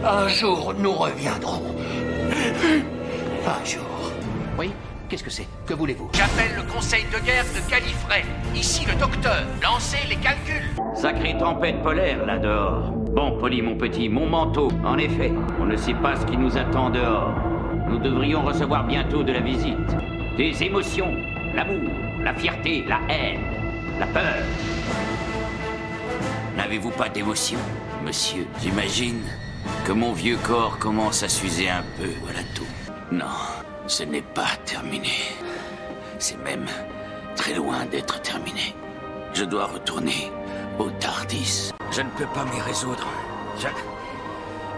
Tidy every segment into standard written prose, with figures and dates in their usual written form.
Un jour, nous reviendrons. Un jour. Oui? Qu'est-ce que c'est? Que voulez-vous? J'appelle le conseil de guerre de Gallifrey. Ici le docteur. Lancez les calculs. Sacrée tempête polaire, là dehors. Bon, Polly, mon petit, mon manteau. En effet, on ne sait pas ce qui nous attend dehors. Nous devrions recevoir bientôt de la visite. Des émotions, l'amour, la fierté, la haine, la peur. N'avez-vous pas d'émotion, monsieur? J'imagine que mon vieux corps commence à s'user un peu, voilà tout. Non, ce n'est pas terminé. C'est même très loin d'être terminé. Je dois retourner au TARDIS. Je ne peux pas m'y résoudre.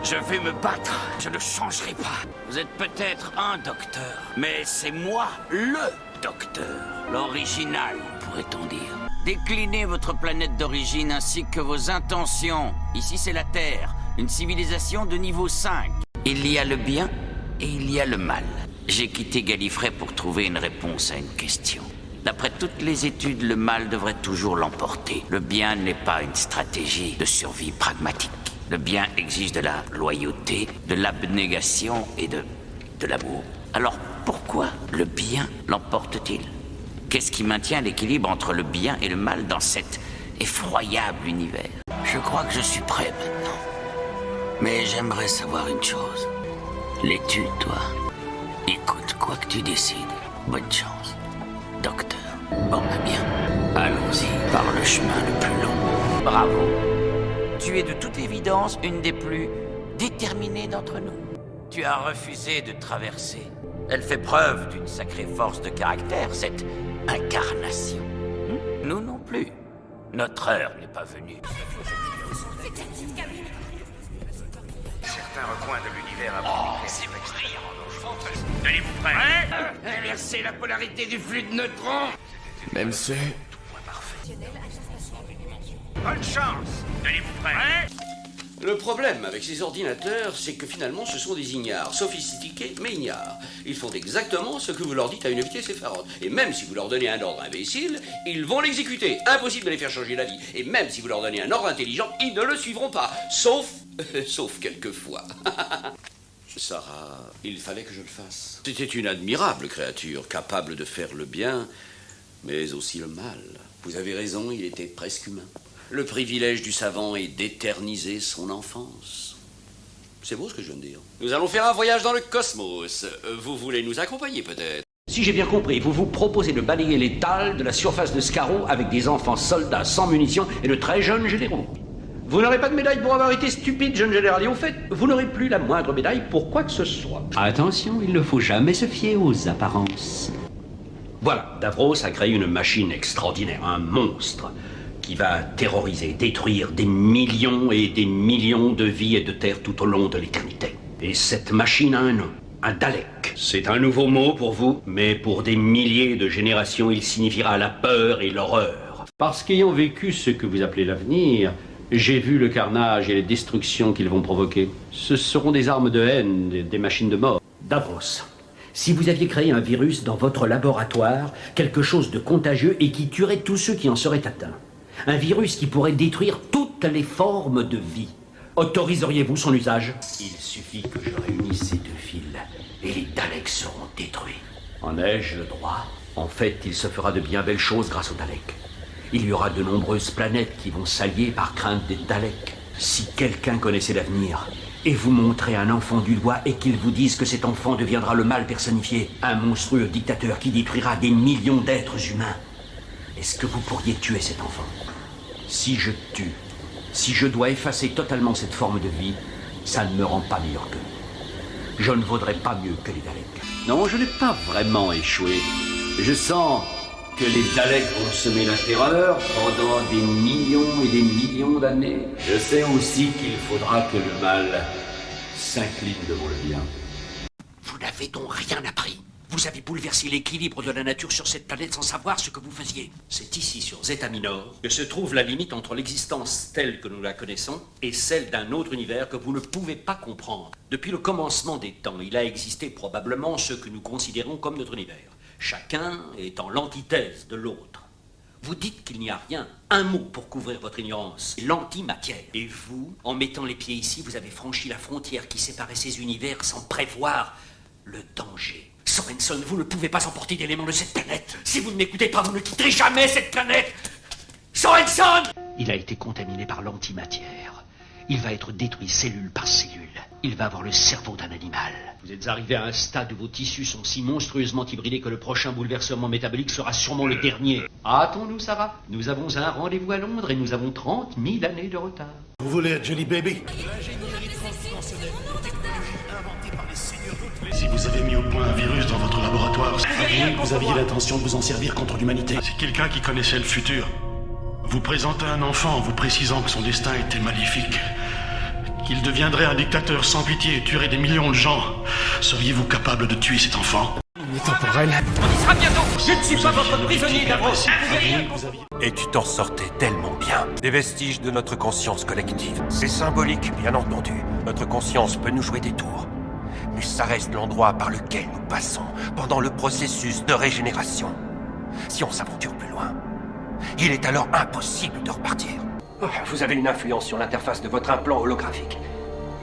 Je vais me battre. Je ne changerai pas. Vous êtes peut-être un docteur, mais c'est moi le docteur. L'original, pourrait-on dire. Déclinez votre planète d'origine ainsi que vos intentions. Ici, c'est la Terre, une civilisation de niveau 5. Il y a le bien et il y a le mal. J'ai quitté Gallifrey pour trouver une réponse à une question. D'après toutes les études, le mal devrait toujours l'emporter. Le bien n'est pas une stratégie de survie pragmatique. Le bien exige de la loyauté, de l'abnégation et de l'amour. Alors pourquoi le bien l'emporte-t-il? Qu'est-ce qui maintient l'équilibre entre le bien et le mal dans cet effroyable univers? Je crois que je suis prêt maintenant. Mais j'aimerais savoir une chose. L'es-tu, toi? Écoute, quoi que tu décides, bonne chance. Docteur. Bon, bien. Allons-y par le chemin le plus long. Bravo. Tu es de toute évidence une des plus déterminées d'entre nous. Tu as refusé de traverser. Elle fait preuve d'une sacrée force de caractère, cette incarnation. Nous non plus. Notre heure n'est pas venue. Certains recoins de l'univers abandonnés. C'est brillant. Tenez-vous prêts? Inverser la polarité du flux de neutrons. Même c'est... Bonne chance. Tenez-vous prêts? Le problème avec ces ordinateurs, c'est que finalement ce sont des ignares, sophistiqués mais ignares. Ils font exactement ce que vous leur dites à une vitesse effarante. Et même si vous leur donnez un ordre imbécile, ils vont l'exécuter. Impossible de les faire changer d'avis. Et même si vous leur donnez un ordre intelligent, ils ne le suivront pas. Sauf quelquefois. Sarah, il fallait que je le fasse. C'était une admirable créature, capable de faire le bien, mais aussi le mal. Vous avez raison, il était presque humain. Le privilège du savant est d'éterniser son enfance. C'est beau ce que je viens de dire. Nous allons faire un voyage dans le cosmos. Vous voulez nous accompagner peut-être? Si j'ai bien compris, vous vous proposez de balayer les dalles de la surface de Scarrow avec des enfants soldats sans munitions et de très jeunes généraux. Vous n'aurez pas de médaille pour avoir été stupide, jeune général. Et au fait, vous n'aurez plus la moindre médaille pour quoi que ce soit. Attention, il ne faut jamais se fier aux apparences. Voilà, Davros a créé une machine extraordinaire, un monstre, qui va terroriser, détruire des millions et des millions de vies et de terres tout au long de l'éternité. Et cette machine a un nom, un Dalek. C'est un nouveau mot pour vous, mais pour des milliers de générations, il signifiera la peur et l'horreur. Parce qu'ayant vécu ce que vous appelez l'avenir, j'ai vu le carnage et les destructions qu'ils vont provoquer. Ce seront des armes de haine, des machines de mort. Davros, si vous aviez créé un virus dans votre laboratoire, quelque chose de contagieux et qui tuerait tous ceux qui en seraient atteints, un virus qui pourrait détruire toutes les formes de vie, autoriseriez-vous son usage? Il suffit que je réunisse ces deux fils et les Daleks seront détruits. En ai-je le droit? En fait, il se fera de bien belles choses grâce aux Daleks. Il y aura de nombreuses planètes qui vont s'allier par crainte des Daleks. Si quelqu'un connaissait l'avenir et vous montrait un enfant du doigt et qu'il vous dise que cet enfant deviendra le mal personnifié, un monstrueux dictateur qui détruira des millions d'êtres humains, est-ce que vous pourriez tuer cet enfant? Si je tue, si je dois effacer totalement cette forme de vie, ça ne me rend pas meilleur qu'eux. Je ne vaudrais pas mieux que les Daleks. Non, je n'ai pas vraiment échoué. Je sens que les Daleks vont semer la terreur pendant des millions et des millions d'années. Je sais aussi qu'il faudra que le mal s'incline devant le bien. Vous n'avez donc rien appris. Vous avez bouleversé l'équilibre de la nature sur cette planète sans savoir ce que vous faisiez. C'est ici, sur Zeta Minor, que se trouve la limite entre l'existence telle que nous la connaissons et celle d'un autre univers que vous ne pouvez pas comprendre. Depuis le commencement des temps, il a existé probablement ce que nous considérons comme notre univers. Chacun étant l'antithèse de l'autre. Vous dites qu'il n'y a rien, un mot pour couvrir votre ignorance, l'antimatière. Et vous, en mettant les pieds ici, vous avez franchi la frontière qui séparait ces univers sans prévoir le danger. Sorensen, vous ne pouvez pas emporter d'éléments de cette planète. Si vous ne m'écoutez pas, vous ne quitterez jamais cette planète. Sorensen! Il a été contaminé par l'antimatière. Il va être détruit cellule par cellule. Il va avoir le cerveau d'un animal. Vous êtes arrivé à un stade où vos tissus sont si monstrueusement hybridés que le prochain bouleversement métabolique sera sûrement le dernier. Hâtons-nous, Sarah. Nous avons un rendez-vous à Londres et nous avons 30 000 années de retard. Vous voulez être Jelly Baby? Si vous avez mis au point un virus dans votre laboratoire, vous aviez l'intention de vous en servir contre l'humanité. C'est quelqu'un qui connaissait le futur. Vous présentez un enfant en vous précisant que son destin était maléfique, qu'il deviendrait un dictateur sans pitié et tuerait des millions de gens. Seriez-vous capable de tuer cet enfant? Il est temporel. On y sera bientôt. Je ne suis pas votre prisonnier, Davros. Et tu t'en sortais tellement bien. Des vestiges de notre conscience collective. C'est symbolique, bien entendu. Notre conscience peut nous jouer des tours. Mais ça reste l'endroit par lequel nous passons pendant le processus de régénération. Si on s'aventure plus loin, il est alors impossible de repartir. Vous avez une influence sur l'interface de votre implant holographique.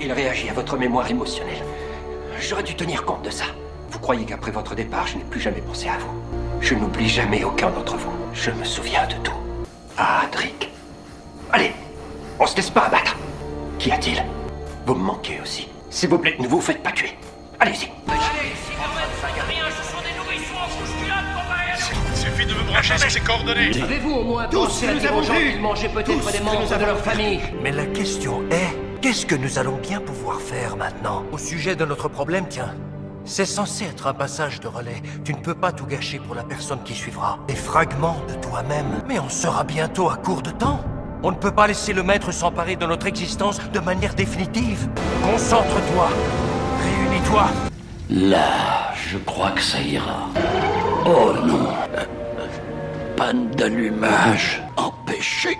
Il réagit à votre mémoire émotionnelle. J'aurais dû tenir compte de ça. Vous croyez qu'après votre départ, je n'ai plus jamais pensé à vous. Je n'oublie jamais aucun d'entre vous. Je me souviens de tout. Ah, Drake. Allez, on se laisse pas abattre. Qu'y a-t-il? Vous me manquez aussi. S'il vous plaît, ne vous faites pas tuer. Allez-y. Suffit de me brancher sur ces coordonnées. Avez-vous au moins pensé à dire aux gens qu'ils mangeaient peut-être des membres de leur famille? Mais la question est, qu'est-ce que nous allons bien pouvoir faire maintenant? Au sujet de notre problème, tiens. C'est censé être un passage de relais. Tu ne peux pas tout gâcher pour la personne qui suivra. Des fragments de toi-même. Mais on sera bientôt à court de temps. On ne peut pas laisser le maître s'emparer de notre existence de manière définitive. Concentre-toi. Réunis-toi. Là, je crois que ça ira. Oh non. Panne d'allumage. Empêché.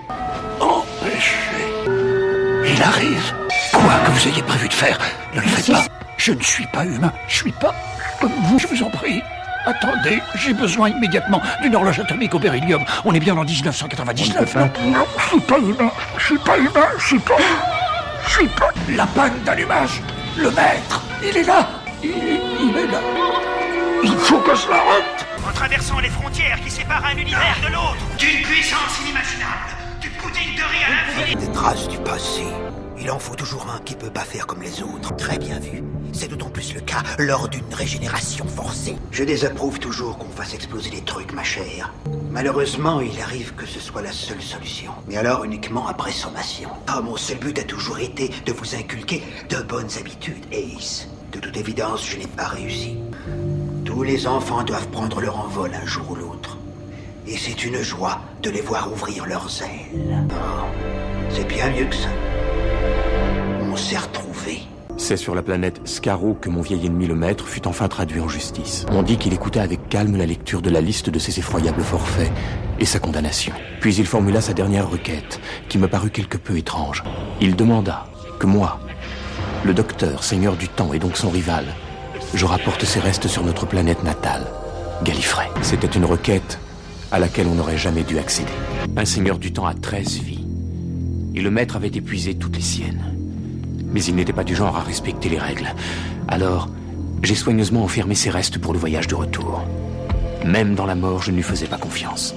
Il arrive. Quoi que vous ayez prévu de faire, ne le faites pas. Je ne suis pas humain. Je suis pas comme vous, je vous en prie. Attendez, j'ai besoin immédiatement d'une horloge atomique au beryllium. On est bien en 1999. Non, je suis pas humain. Je suis pas humain. Je suis pas. La panne d'allumage. Le maître, il est là. Il est là. Il faut que je l'arrête. En traversant les frontières qui séparent un univers de l'autre, d'une puissance inimaginable, du pudding de riz à l'infini. Des traces du passé. Il en faut toujours un qui peut pas faire comme les autres. Très bien vu. C'est d'autant plus le cas lors d'une régénération forcée. Je désapprouve toujours qu'on fasse exploser les trucs, ma chère. Malheureusement, il arrive que ce soit la seule solution. Mais alors uniquement après sommation. Ah, mon seul but a toujours été de vous inculquer de bonnes habitudes, Ace. De toute évidence, je n'ai pas réussi. Tous les enfants doivent prendre leur envol un jour ou l'autre. Et c'est une joie de les voir ouvrir leurs ailes. Oh, c'est bien mieux que ça. On s'est retrouvés. C'est sur la planète Scarrow que mon vieil ennemi le maître fut enfin traduit en justice. On dit qu'il écouta avec calme la lecture de la liste de ses effroyables forfaits et sa condamnation. Puis il formula sa dernière requête, qui me parut quelque peu étrange. Il demanda que moi, le docteur, seigneur du temps et donc son rival, je rapporte ses restes sur notre planète natale, Gallifrey. C'était une requête à laquelle on n'aurait jamais dû accéder. Un seigneur du temps a 13 vies, et le maître avait épuisé toutes les siennes. Mais il n'était pas du genre à respecter les règles. Alors, j'ai soigneusement enfermé ses restes pour le voyage de retour. Même dans la mort, je ne lui faisais pas confiance.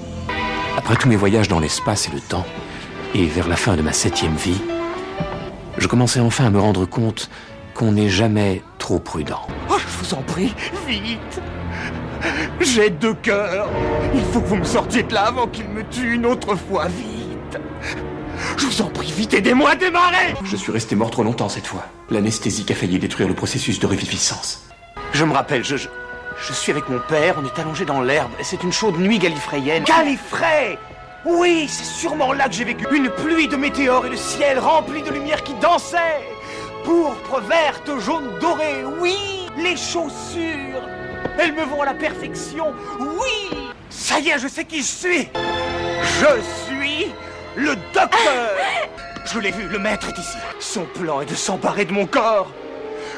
Après tous mes voyages dans l'espace et le temps, et vers la fin de ma 7e vie, je commençais enfin à me rendre compte qu'on n'est jamais trop prudent. Oh, je vous en prie, vite! J'ai 2 cœurs! Il faut que vous me sortiez de là avant qu'il me tue une autre fois, vite! Je vous en prie, vite, aidez-moi à démarrer! Je suis resté mort trop longtemps cette fois. L'anesthésique a failli détruire le processus de reviviscence. Je me rappelle, je suis avec mon père, on est allongé dans l'herbe, et c'est une chaude nuit gallifréienne. Gallifrey! Oui, c'est sûrement là que j'ai vécu. Une pluie de météores et le ciel rempli de lumière qui dansait. Pourpre, verte, jaune, doré, oui! Les chaussures, elles me vont à la perfection, oui! Ça y est, je sais qui je suis! Je suis le docteur! Je l'ai vu, le maître est ici. Son plan est de s'emparer de mon corps.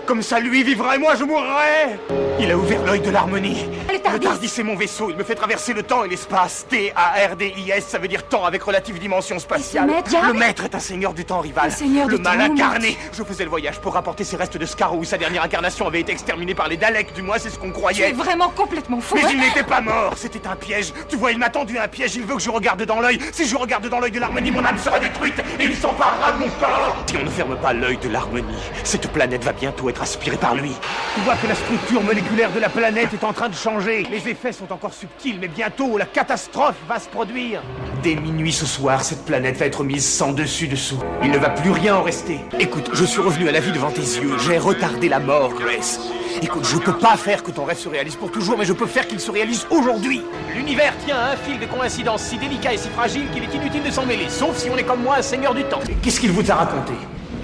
Comme ça, lui vivra et moi, je mourrai. Il a ouvert l'œil de l'harmonie. Le Tardis. Le Tardis, c'est mon vaisseau. Il me fait traverser le temps et l'espace. T-A-R-D-I-S, ça veut dire temps avec relative dimension spatiale. Le maître est un seigneur du temps rival. Le mal incarné. Je faisais le voyage pour rapporter ses restes de Scarrow. Sa dernière incarnation avait été exterminée par les Daleks, du moins c'est ce qu'on croyait. Tu es vraiment complètement fou. Mais il n'était pas mort, c'était un piège. Tu vois, il m'a tendu un piège, il veut que je regarde dans l'œil. Si je regarde dans l'œil de l'harmonie, mon âme sera détruite et il s'emparera de mon corps. Si on ne ferme pas l'œil de l'harmonie, cette planète va bientôt être aspirée par lui. Tu vois que la structure moléculaire de la planète est en train de changer. Les effets sont encore subtils, mais bientôt la catastrophe va se produire. Dès minuit ce soir, cette planète va être mise sans dessus-dessous. Il ne va plus rien en rester. Écoute, je suis revenu à la vie devant tes yeux. J'ai retardé la mort, Grace. Écoute, je peux pas faire que ton rêve se réalise pour toujours, mais je peux faire qu'il se réalise aujourd'hui. L'univers tient à un fil de coïncidence si délicat et si fragile qu'il est inutile de s'en mêler, sauf si on est comme moi un seigneur du temps. Qu'est-ce qu'il vous a raconté?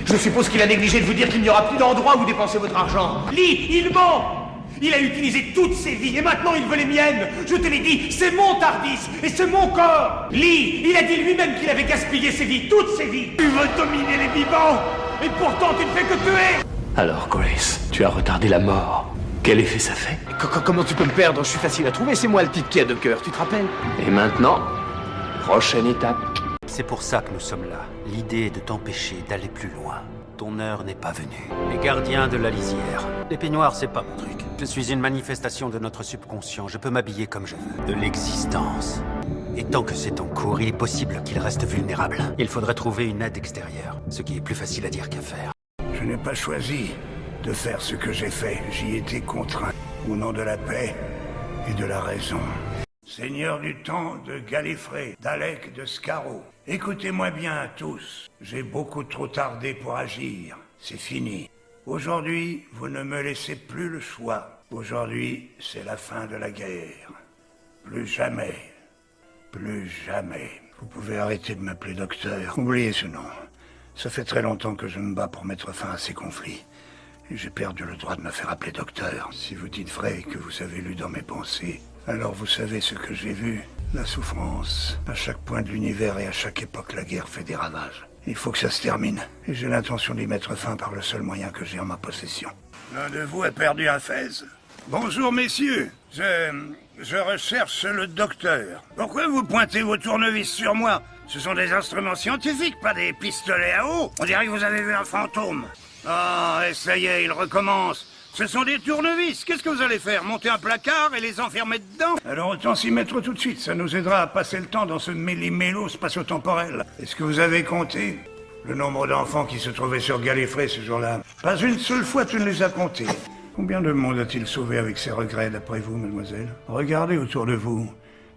Je suppose qu'il a négligé de vous dire qu'il n'y aura plus d'endroit où dépenser votre argent. Lee, il ment! Il a utilisé toutes ses vies et maintenant il veut les miennes. Je te l'ai dit, c'est mon Tardis et c'est mon corps. Lee, il a dit lui-même qu'il avait gaspillé ses vies, toutes ses vies. Tu veux dominer les vivants et pourtant tu ne fais que tuer. Alors Grace, tu as retardé la mort. Quel effet ça fait? Comment tu peux me perdre? Je suis facile à trouver, c'est moi le type qui a deux cœurs, tu te rappelles? Et maintenant, prochaine étape. C'est pour ça que nous sommes là. L'idée est de t'empêcher d'aller plus loin. Ton heure n'est pas venue. Les gardiens de la lisière. Les peignoirs, c'est pas mon truc. Je suis une manifestation de notre subconscient. Je peux m'habiller comme je veux. De l'existence. Et tant que c'est en cours, il est possible qu'il reste vulnérable. Il faudrait trouver une aide extérieure. Ce qui est plus facile à dire qu'à faire. Je n'ai pas choisi de faire ce que j'ai fait. J'y étais contraint. Au nom de la paix et de la raison. Seigneur du temps de Gallifrey, Dalek de Scarrow. Écoutez-moi bien tous. J'ai beaucoup trop tardé pour agir. C'est fini. Aujourd'hui, vous ne me laissez plus le choix. Aujourd'hui, c'est la fin de la guerre. Plus jamais. Plus jamais. Vous pouvez arrêter de m'appeler docteur. Oubliez ce nom. Ça fait très longtemps que je me bats pour mettre fin à ces conflits. Et j'ai perdu le droit de me faire appeler docteur. Si vous dites vrai que vous avez lu dans mes pensées, alors vous savez ce que j'ai vu. La souffrance. À chaque point de l'univers et à chaque époque, la guerre fait des ravages. Il faut que ça se termine. Et j'ai l'intention d'y mettre fin par le seul moyen que j'ai en ma possession. L'un de vous a perdu un fez. Bonjour, messieurs. Je recherche le docteur. Pourquoi vous pointez vos tournevis sur moi? Ce sont des instruments scientifiques, pas des pistolets à eau. On dirait que vous avez vu un fantôme. Ah, et ça y est, il recommence. Ce sont des tournevis. Qu'est-ce que vous allez faire? Monter un placard et les enfermer dedans? Alors autant s'y mettre tout de suite. Ça nous aidera à passer le temps dans ce méli-mélo spatio-temporel. Est-ce que vous avez compté le nombre d'enfants qui se trouvaient sur Gallifrey ce jour-là? Pas une seule fois tu ne les as comptés. Combien de monde a-t-il sauvé avec ses regrets, d'après vous, mademoiselle? Regardez autour de vous.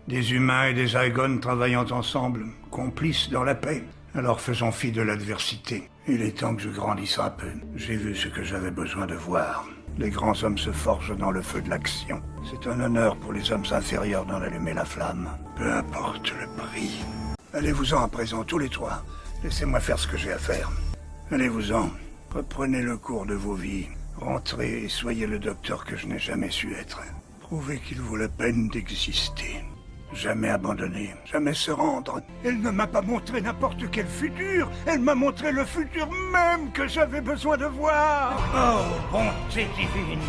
Des humains et des Aegon travaillant ensemble, complices dans la paix. Alors faisons fi de l'adversité. Il est temps que je grandisse un peu. J'ai vu ce que j'avais besoin de voir. Les grands hommes se forgent dans le feu de l'action. C'est un honneur pour les hommes inférieurs d'en allumer la flamme. Peu importe le prix. Allez-vous-en à présent, tous les trois. Laissez-moi faire ce que j'ai à faire. Allez-vous-en. Reprenez le cours de vos vies. Rentrez et soyez le docteur que je n'ai jamais su être. Prouvez qu'il vaut la peine d'exister. Jamais abandonner, jamais se rendre. Elle ne m'a pas montré n'importe quel futur. Elle m'a montré le futur même que j'avais besoin de voir. Oh, bonté divine.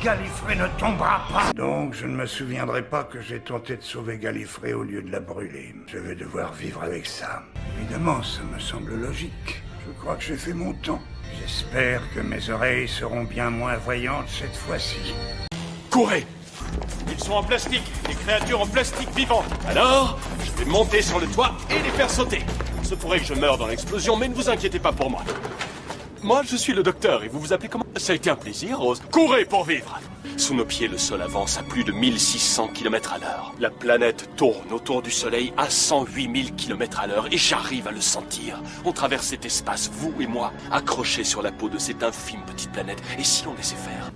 Gallifrey ne tombera pas. Donc, je ne me souviendrai pas que j'ai tenté de sauver Gallifrey au lieu de la brûler. Je vais devoir vivre avec ça. Évidemment, ça me semble logique. Je crois que j'ai fait mon temps. J'espère que mes oreilles seront bien moins voyantes cette fois-ci. Courez! Ils sont en plastique, des créatures en plastique vivant. Alors, je vais monter sur le toit et les faire sauter. Il se pourrait que je meure dans l'explosion, mais ne vous inquiétez pas pour moi. Moi, je suis le docteur et vous vous appelez comment? Ça a été un plaisir, Rose. Courez pour vivre! Sous nos pieds, le sol avance à plus de 1600 km à l'heure. La planète tourne autour du Soleil à 108 000 km à l'heure et j'arrive à le sentir. On traverse cet espace, vous et moi, accrochés sur la peau de cette infime petite planète. Et si on laissait faire?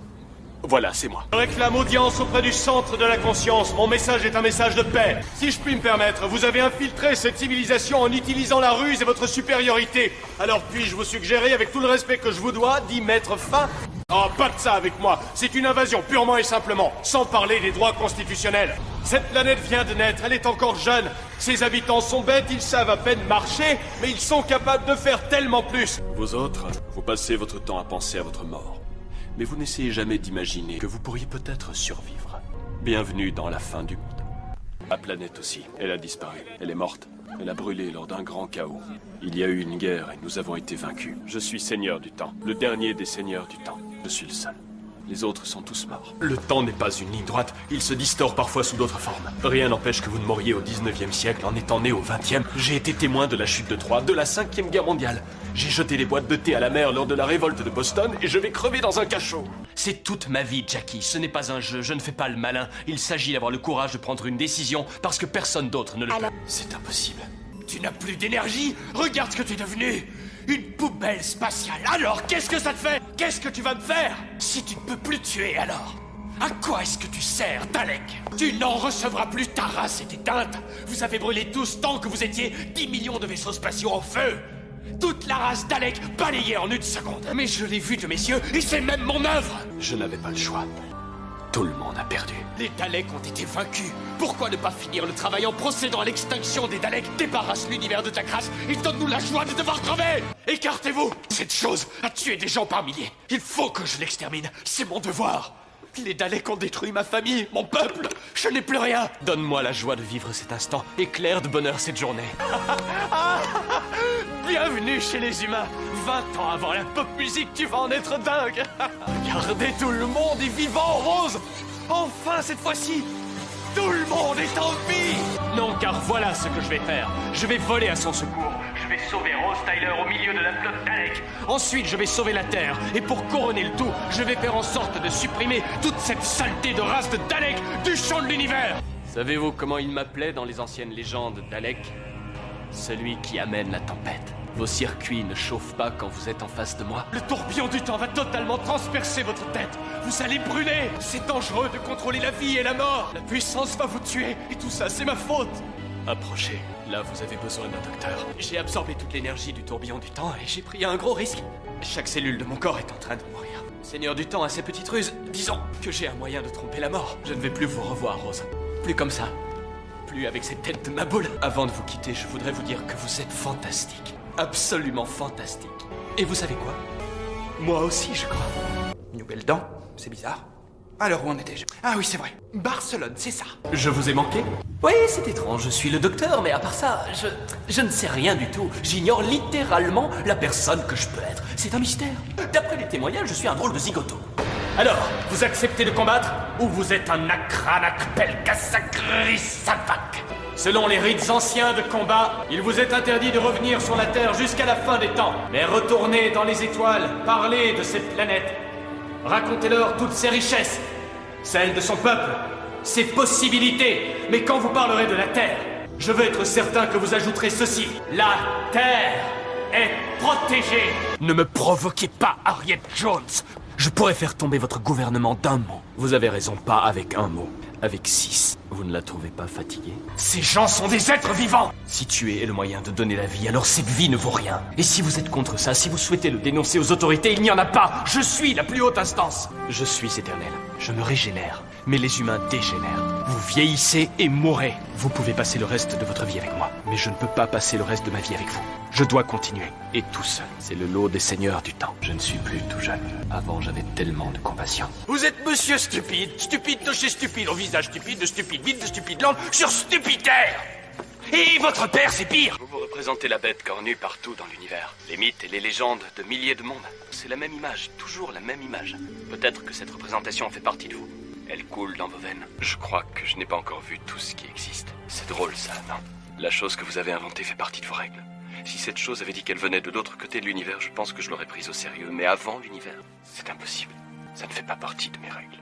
Voilà, c'est moi. Je réclame audience auprès du centre de la conscience. Mon message est un message de paix. Si je puis me permettre, vous avez infiltré cette civilisation en utilisant la ruse et votre supériorité. Alors puis-je vous suggérer, avec tout le respect que je vous dois, d'y mettre fin? Oh, pas de ça avec moi. C'est une invasion, purement et simplement, sans parler des droits constitutionnels. Cette planète vient de naître, elle est encore jeune. Ses habitants sont bêtes, ils savent à peine marcher, mais ils sont capables de faire tellement plus. Vous autres, vous passez votre temps à penser à votre mort. mais vous n'essayez jamais d'imaginer que vous pourriez peut-être survivre. Bienvenue dans la fin du monde. Ma planète aussi, elle a disparu. Elle est morte. Elle a brûlé lors d'un grand chaos. Il y a eu une guerre et nous avons été vaincus. Je suis seigneur du temps, le dernier des seigneurs du temps. Je suis le seul. Les autres sont tous morts. Le temps n'est pas une ligne droite, il se distord parfois sous d'autres formes. Rien n'empêche que vous ne mouriez au 19e siècle en étant né au 20e. J'ai été témoin de la chute de Troie, de la 5e guerre mondiale. J'ai jeté des boîtes de thé à la mer lors de la révolte de Boston et je vais crever dans un cachot. C'est toute ma vie, Jackie. Ce n'est pas un jeu, je ne fais pas le malin. Il s'agit d'avoir le courage de prendre une décision parce que personne d'autre ne le peut. C'est impossible. Tu n'as plus d'énergie. Regarde ce que tu es devenu. Une poubelle spatiale. Alors, qu'est-ce que ça te fait? Qu'est-ce que tu vas me faire? Si tu ne peux plus tuer, alors à quoi est-ce que tu sers, Dalek? Tu n'en recevras plus, ta race est éteinte. Vous avez brûlé tous tant que vous étiez 10 millions de vaisseaux spatiaux en feu. Toute la race Dalek balayée en une seconde. Mais je l'ai vu de mes yeux et c'est même mon œuvre. Je n'avais pas le choix. Tout le monde a perdu. Les Daleks ont été vaincus. Pourquoi ne pas finir le travail en procédant à l'extinction des Daleks? Débarrasse l'univers de ta crasse et donne-nous la joie de devoir crever. Écartez-vous. Cette chose a tué des gens par milliers. Il faut que je l'extermine. C'est mon devoir. Les Daleks ont détruit ma famille, mon peuple. Je n'ai plus rien. Donne-moi la joie de vivre cet instant. Éclaire de bonheur cette journée. Bienvenue chez les humains. 20 ans avant la pop musique, tu vas en être dingue. Regardez, tout le monde est vivant, Rose. Enfin, cette fois-ci, tout le monde est en vie. Non, car voilà ce que je vais faire. Je vais voler à son secours. Je vais sauver Rose Tyler au milieu de la flotte Dalek. Ensuite, je vais sauver la Terre. Et pour couronner le tout, je vais faire en sorte de supprimer toute cette saleté de race de Dalek du champ de l'univers. Savez-vous comment il m'appelait dans les anciennes légendes Dalek? Celui qui amène la tempête. Vos circuits ne chauffent pas quand vous êtes en face de moi. Le tourbillon du temps va totalement transpercer votre tête. Vous allez brûler. C'est dangereux de contrôler la vie et la mort. La puissance va vous tuer. Et tout ça, c'est ma faute. Approchez. Là, vous avez besoin d'un docteur. J'ai absorbé toute l'énergie du tourbillon du temps et j'ai pris un gros risque. Chaque cellule de mon corps est en train de mourir. Seigneur du temps a ses petites ruses. Disons que j'ai un moyen de tromper la mort. Je ne vais plus vous revoir, Rose. Plus comme ça. Plus avec cette tête de ma boule. Avant de vous quitter, je voudrais vous dire que vous êtes fantastique. Absolument fantastique. Et vous savez quoi? Moi aussi, je crois. Nouvelle dent, c'est bizarre. Alors où en étais-je? Ah oui, c'est vrai. Barcelone, c'est ça. Je vous ai manqué? Oui, c'est étrange, je suis le docteur, mais à part ça, je ne sais rien du tout. J'ignore littéralement la personne que je peux être. C'est un mystère. D'après les témoignages, je suis un drôle de zigoto. Alors, vous acceptez de combattre? Ou vous êtes un Akranakpelkasakrisavak? Selon les rites anciens de combat, il vous est interdit de revenir sur la Terre jusqu'à la fin des temps. Mais retournez dans les étoiles, parlez de cette planète. Racontez-leur toutes ses richesses, celles de son peuple, ses possibilités. Mais quand vous parlerez de la Terre, je veux être certain que vous ajouterez ceci. La Terre est protégée. Ne me provoquez pas, Harriet Jones. Je pourrais faire tomber votre gouvernement d'un mot. Vous avez raison, pas avec un mot. Avec 6. Vous ne la trouvez pas fatiguée? Ces gens sont des êtres vivants! Si tuer est le moyen de donner la vie, alors cette vie ne vaut rien. Et si vous êtes contre ça, si vous souhaitez le dénoncer aux autorités, il n'y en a pas! Je suis la plus haute instance! Je suis éternel. Je me régénère. Mais les humains dégénèrent. Vous vieillissez et mourrez. Vous pouvez passer le reste de votre vie avec moi. Mais je ne peux pas passer le reste de ma vie avec vous. Je dois continuer. Et tout seul. C'est le lot des seigneurs du temps. Je ne suis plus tout jeune. Avant, j'avais tellement de compassion. Vous êtes monsieur stupide. Stupide de chez stupide au visage stupide, de stupide vide, de stupide langue, sur Stupitaire. Et votre père, c'est pire. Vous représentez la bête cornue partout dans l'univers. Les mythes et les légendes de milliers de mondes. C'est la même image, toujours la même image. Peut-être que cette représentation fait partie de vous. Elle coule dans vos veines. Je crois que je n'ai pas encore vu tout ce qui existe. C'est drôle ça, non? La chose que vous avez inventée fait partie de vos règles. Si cette chose avait dit qu'elle venait de l'autre côté de l'univers, je pense que je l'aurais prise au sérieux. Mais avant l'univers, c'est impossible. Ça ne fait pas partie de mes règles.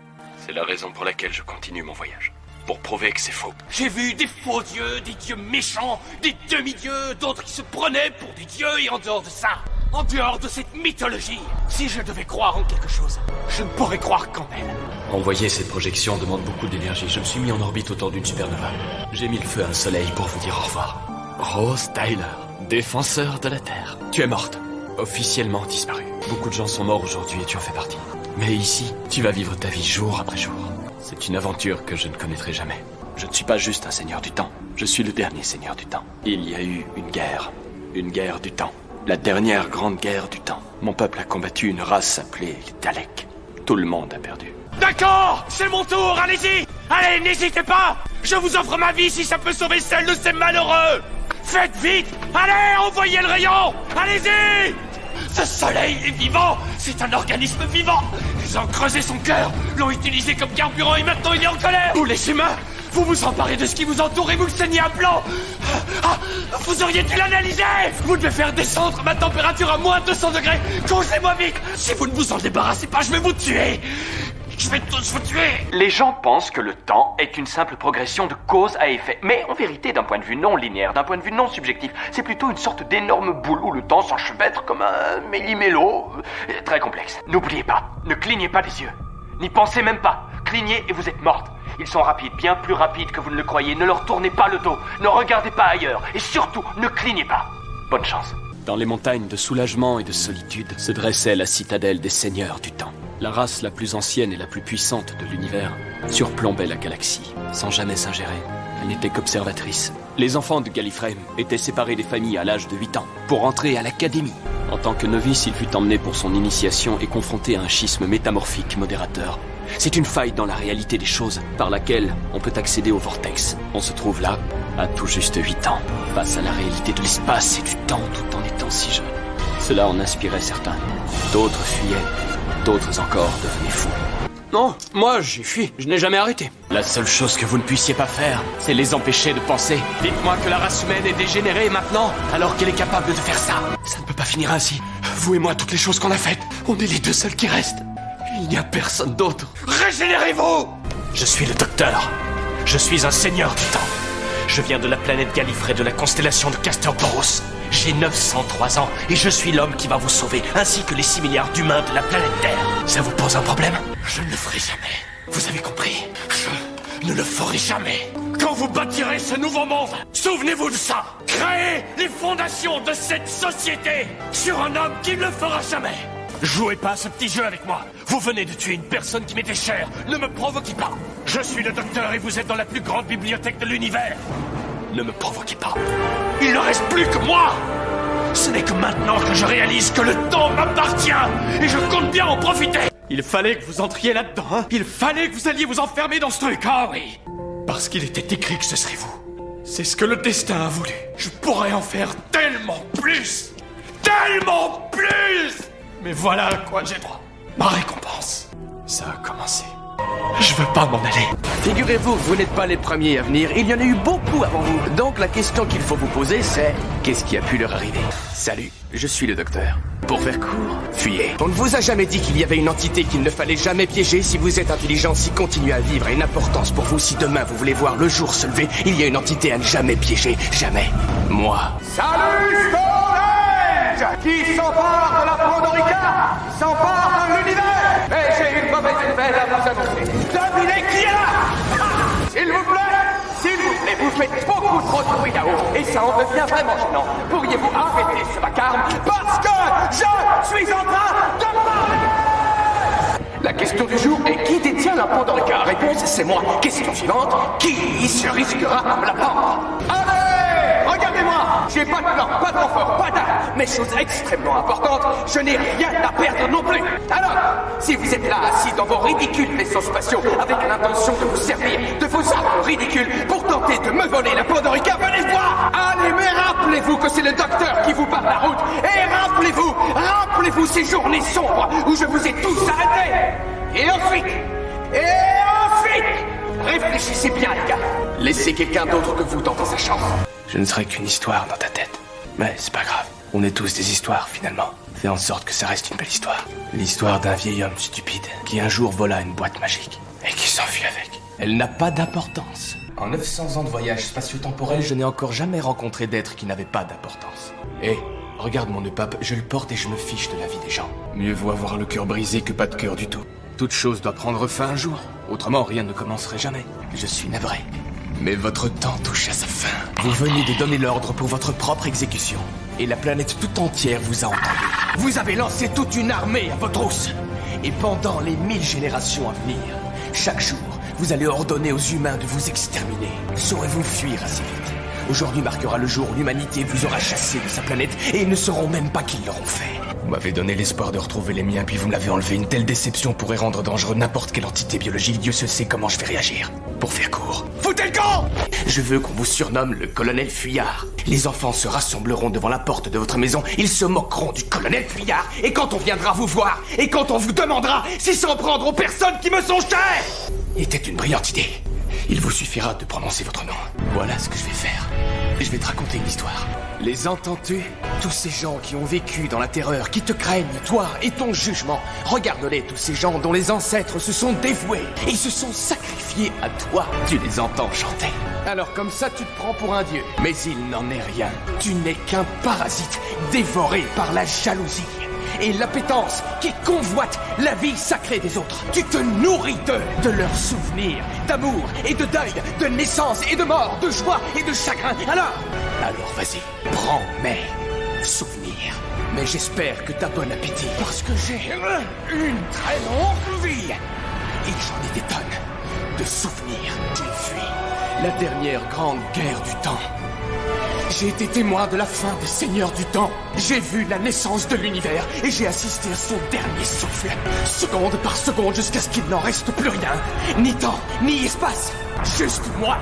C'est la raison pour laquelle je continue mon voyage. Pour prouver que c'est faux. J'ai vu des faux dieux, des dieux méchants, des demi-dieux, d'autres qui se prenaient pour des dieux, et en dehors de ça, en dehors de cette mythologie, si je devais croire en quelque chose, je ne pourrais croire qu'en elle. Envoyer cette projection demande beaucoup d'énergie. Je me suis mis en orbite autour d'une supernova. J'ai mis le feu à un soleil pour vous dire au revoir. Rose Tyler, défenseur de la Terre. Tu es morte. Officiellement disparue. Beaucoup de gens sont morts aujourd'hui et tu en fais partie. Mais ici, tu vas vivre ta vie jour après jour. C'est une aventure que je ne connaîtrai jamais. Je ne suis pas juste un seigneur du temps. Je suis le dernier seigneur du temps. Il y a eu une guerre. Une guerre du temps. La dernière grande guerre du temps. Mon peuple a combattu une race appelée les Daleks. Tout le monde a perdu. D'accord, c'est mon tour, allez-y. Allez, n'hésitez pas. Je vous offre ma vie si ça peut sauver celle de ces malheureux. Faites vite. Allez, envoyez le rayon. Allez-y. Ce soleil est vivant. C'est un organisme vivant. Ils ont creusé son cœur, l'ont utilisé comme carburant et maintenant il est en colère. Vous les humains, vous vous emparez de ce qui vous entoure et vous le saignez à blanc. Vous auriez dû l'analyser. Vous devez faire descendre ma température à moins 200 degrés. Congez-moi vite. Si vous ne vous en débarrassez pas, je vais vous tuer. Je vais tous vous tuer. Les gens pensent que le temps est une simple progression de cause à effet. Mais en vérité, d'un point de vue non linéaire, d'un point de vue non subjectif, c'est plutôt une sorte d'énorme boule où le temps s'enchevêtre comme un méli-mélo. Très complexe. N'oubliez pas, ne clignez pas des yeux. N'y pensez même pas. Clignez et vous êtes morte. Ils sont rapides, bien plus rapides que vous ne le croyez. Ne leur tournez pas le dos. Ne regardez pas ailleurs. Et surtout, ne clignez pas. Bonne chance. Dans les montagnes de soulagement et de solitude se dressait la citadelle des seigneurs du temps. La race la plus ancienne et la plus puissante de l'univers surplombait la galaxie, sans jamais s'ingérer. Elle n'était qu'observatrice. Les enfants de Gallifrey étaient séparés des familles à l'âge de 8 ans, pour entrer à l'académie. En tant que novice, il fut emmené pour son initiation et confronté à un schisme métamorphique modérateur. C'est une faille dans la réalité des choses, par laquelle on peut accéder au vortex. On se trouve là, à tout juste 8 ans, face à la réalité de l'espace et du temps tout en étant si jeune. Cela en inspirait certains. D'autres fuyaient. D'autres encore devenaient fous. Non, moi j'ai fui, je n'ai jamais arrêté. La seule chose que vous ne puissiez pas faire, c'est les empêcher de penser. Dites-moi que la race humaine est dégénérée maintenant, alors qu'elle est capable de faire ça. Ça ne peut pas finir ainsi. Vous et moi, toutes les choses qu'on a faites, on est les deux seuls qui restent. Il n'y a personne d'autre. Régénérez-vous! Je suis le docteur. Je suis un seigneur du temps. Je viens de la planète Gallifrey de la constellation de Castor-Boros. J'ai 903 ans et je suis l'homme qui va vous sauver, ainsi que les 6 milliards d'humains de la planète Terre. Ça vous pose un problème? Je ne le ferai jamais. Vous avez compris? Je ne le ferai jamais. Quand vous bâtirez ce nouveau monde, souvenez-vous de ça. Créez les fondations de cette société sur un homme qui ne le fera jamais. Jouez pas à ce petit jeu avec moi. Vous venez de tuer une personne qui m'était chère. Ne me provoquez pas. Je suis le docteur et vous êtes dans la plus grande bibliothèque de l'univers. Ne me provoquez pas. Il ne reste plus que moi. Ce n'est que maintenant que je réalise que le temps m'appartient et je compte bien en profiter. Il fallait que vous entriez là-dedans, hein? Il fallait que vous alliez vous enfermer dans ce truc. Ah oui. Parce qu'il était écrit que ce serait vous. C'est ce que le destin a voulu. Je pourrais en faire tellement plus. Tellement plus. Mais voilà à quoi j'ai droit. Ma récompense. Ça a commencé. Je veux pas m'en aller. Figurez-vous que vous n'êtes pas les premiers à venir. Il y en a eu beaucoup avant vous. Donc la question qu'il faut vous poser, c'est qu'est-ce qui a pu leur arriver? Salut, je suis le docteur. Pour faire court, fuyez. On ne vous a jamais dit qu'il y avait une entité qu'il ne fallait jamais piéger. Si vous êtes intelligent, si continuer à vivre a une importance pour vous, si demain vous voulez voir le jour se lever, il y a une entité à ne jamais piéger. Jamais. Moi. Salut Stonehenge! Qui s'empare de la Pandorica s'empare de l'univers! Et j'ai une mauvaise nouvelle à vous annoncer. Devinez qui est là? S'il vous plaît, vous faites beaucoup trop de bruit là-haut, et ça en devient vraiment gênant. Pourriez-vous arrêter ce vacarme? Parce que je suis en train de parler! La question du jour est qui détient la Pandorica? Réponse, c'est moi. Question suivante, qui se risquera à me la prendre? Allez, regardez-moi! J'ai pas de plan, pas de renfort, pas d'armes, mais chose extrêmement importante, je n'ai rien à perdre non plus. Alors, si vous êtes là assis dans vos ridicules vaisseaux spatiaux avec l'intention de vous servir de vos armes ridicules pour tenter de me voler la Pandorica, venez voir! Allez, mais rappelez-vous que c'est le docteur qui vous barre la route, et rappelez-vous ces journées sombres où je vous ai tous arrêtés. Et ensuite, réfléchissez bien, les gars. Laissez quelqu'un d'autre que vous tenter sa chance. Je ne serai qu'une histoire dans ta tête. Mais c'est pas grave. On est tous des histoires, finalement. Fais en sorte que ça reste une belle histoire. L'histoire d'un vieil homme stupide qui un jour vola une boîte magique et qui s'enfuit avec. Elle n'a pas d'importance. En 900 ans de voyage spatio-temporel, je n'ai encore jamais rencontré d'être qui n'avait pas d'importance. Et regarde mon nœud-pape, je le porte et je me fiche de la vie des gens. Mieux vaut avoir le cœur brisé que pas de cœur du tout. Toute chose doit prendre fin un jour. Autrement, rien ne commencerait jamais. Je suis navré. Mais votre temps touche à sa fin. Vous venez de donner l'ordre pour votre propre exécution. Et la planète tout entière vous a entendu. Vous avez lancé toute une armée à votre housse. Et pendant les 1000 générations à venir, chaque jour, vous allez ordonner aux humains de vous exterminer. Saurez-vous fuir assez vite? Aujourd'hui marquera le jour où l'humanité vous aura chassé de sa planète et ils ne sauront même pas qu'ils l'auront fait. Vous m'avez donné l'espoir de retrouver les miens, puis vous me l'avez enlevé. Une telle déception pourrait rendre dangereux n'importe quelle entité biologique. Dieu se sait comment je vais réagir. Pour faire court, foutez le camp! Je veux qu'on vous surnomme le colonel Fuyard. Les enfants se rassembleront devant la porte de votre maison. Ils se moqueront du colonel Fuyard. Et quand on viendra vous voir, et quand on vous demandera si s'en prendre aux personnes qui me sont chères, était une brillante idée. Il vous suffira de prononcer votre nom. Voilà ce que je vais faire. Je vais te raconter une histoire. Les entends-tu? Tous ces gens qui ont vécu dans la terreur, qui te craignent, toi et ton jugement. Regarde-les, tous ces gens dont les ancêtres se sont dévoués et se sont sacrifiés à toi. Tu les entends chanter. Alors comme ça, tu te prends pour un dieu. Mais il n'en est rien. Tu n'es qu'un parasite dévoré par la jalousie et l'appétence qui convoite la vie sacrée des autres. Tu te nourris d'eux, de leurs souvenirs, d'amour et de deuil, de naissance et de mort, de joie et de chagrin. Alors vas-y, prends mes souvenirs. Mais j'espère que t'as bon appétit, parce que j'ai une très longue vie. Et j'en ai des tonnes de souvenirs. J'ai fui la dernière grande guerre du temps. J'ai été témoin de la fin des seigneurs du temps. J'ai vu la naissance de l'univers et j'ai assisté à son dernier souffle. Seconde par seconde jusqu'à ce qu'il n'en reste plus rien. Ni temps, ni espace. Juste moi.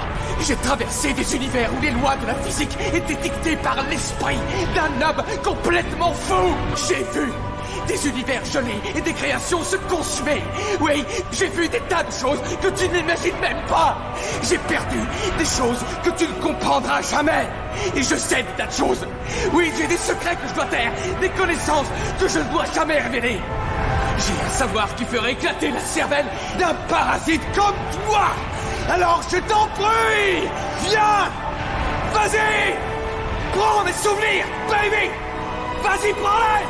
J'ai traversé des univers où les lois de la physique étaient dictées par l'esprit d'un homme complètement fou. J'ai vu des univers gelés et des créations se consumer. Oui, j'ai vu des tas de choses que tu n'imagines même pas. J'ai perdu des choses que tu ne comprendras jamais. Et je sais des tas de choses. Oui, j'ai des secrets que je dois taire, des connaissances que je ne dois jamais révéler. J'ai un savoir qui ferait éclater la cervelle d'un parasite comme toi. Alors je t'en prie, viens. Vas-y. Prends mes souvenirs, baby. Vas-y, prends-les.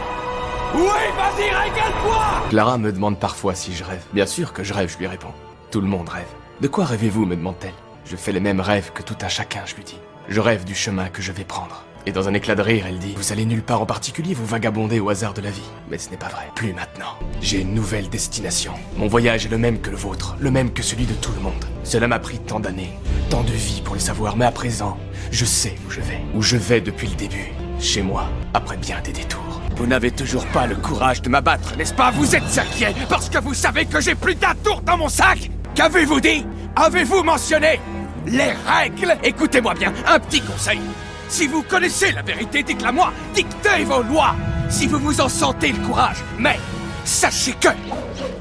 Oui, vas-y, régale-toi! Clara me demande parfois si je rêve. Bien sûr que je rêve, je lui réponds. Tout le monde rêve. De quoi rêvez-vous, me demande-t-elle. Je fais les mêmes rêves que tout un chacun, je lui dis. Je rêve du chemin que je vais prendre. Et dans un éclat de rire, elle dit: vous allez nulle part en particulier, vous vagabondez au hasard de la vie. Mais ce n'est pas vrai. Plus maintenant. J'ai une nouvelle destination. Mon voyage est le même que le vôtre, le même que celui de tout le monde. Cela m'a pris tant d'années, tant de vie pour le savoir, mais à présent, je sais où je vais. Où je vais depuis le début. Chez moi, après bien des détours. Vous n'avez toujours pas le courage de m'abattre, n'est-ce pas? Vous êtes inquiet parce que vous savez que j'ai plus d'un tour dans mon sac. Qu'avez-vous dit? Avez-vous mentionné les règles? Écoutez-moi bien, un petit conseil. Si vous connaissez la vérité, dites-la moi. Dictez vos lois, si vous vous en sentez le courage. Mais sachez que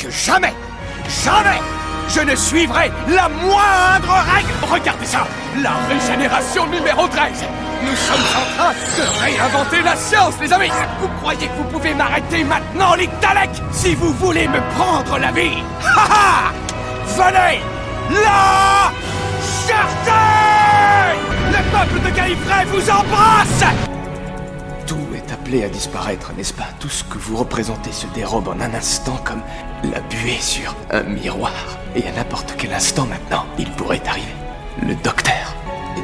jamais, je ne suivrai la moindre règle. Regardez ça, la régénération numéro 13. Nous sommes en train de réinventer la science, les amis. Vous croyez que vous pouvez m'arrêter maintenant, les Daleks? Si vous voulez me prendre la vie, venez la chercher. Le peuple de Gallifrey vous embrasse. Tout est appelé à disparaître, n'est-ce pas? Tout ce que vous représentez se dérobe en un instant comme la buée sur un miroir. Et à n'importe quel instant maintenant, il pourrait arriver. Le docteur.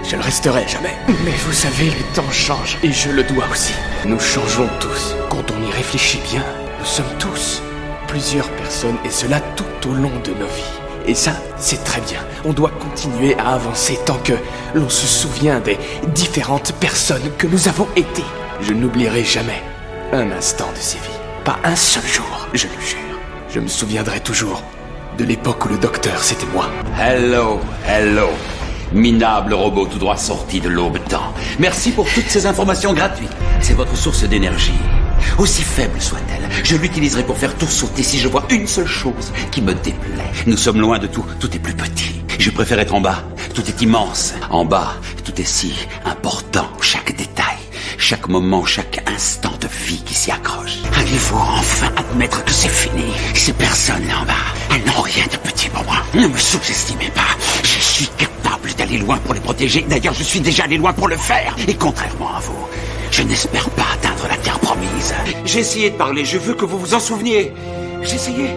Je ne resterai jamais. Mais vous savez, les temps changent. Et je le dois aussi. Nous changeons tous. Quand on y réfléchit bien, nous sommes tous plusieurs personnes, et cela tout au long de nos vies. Et ça, c'est très bien. On doit continuer à avancer tant que l'on se souvient des différentes personnes que nous avons été. Je n'oublierai jamais un instant de ces vies. Pas un seul jour, je le jure. Je me souviendrai toujours de l'époque où le docteur, c'était moi. Hello. Minable robot tout droit sorti de l'aube-temps. Merci pour toutes ces informations gratuites. C'est votre source d'énergie. Aussi faible soit-elle, je l'utiliserai pour faire tout sauter si je vois une seule chose qui me déplaît. Nous sommes loin de tout, tout est plus petit. Je préfère être en bas, tout est immense. En bas, tout est si important, chaque détail, chaque moment, chaque instant de vie qui s'y accroche. Allez-vous enfin admettre que c'est fini? Ces personnes là en bas, elles n'ont rien de petit pour moi. Ne me sous-estimez pas, je suis capable d'aller loin pour les protéger. D'ailleurs, je suis déjà allé loin pour le faire. Et contrairement à vous, je n'espère pas atteindre la terre promise. J'ai essayé de parler, je veux que vous vous en souveniez. J'ai essayé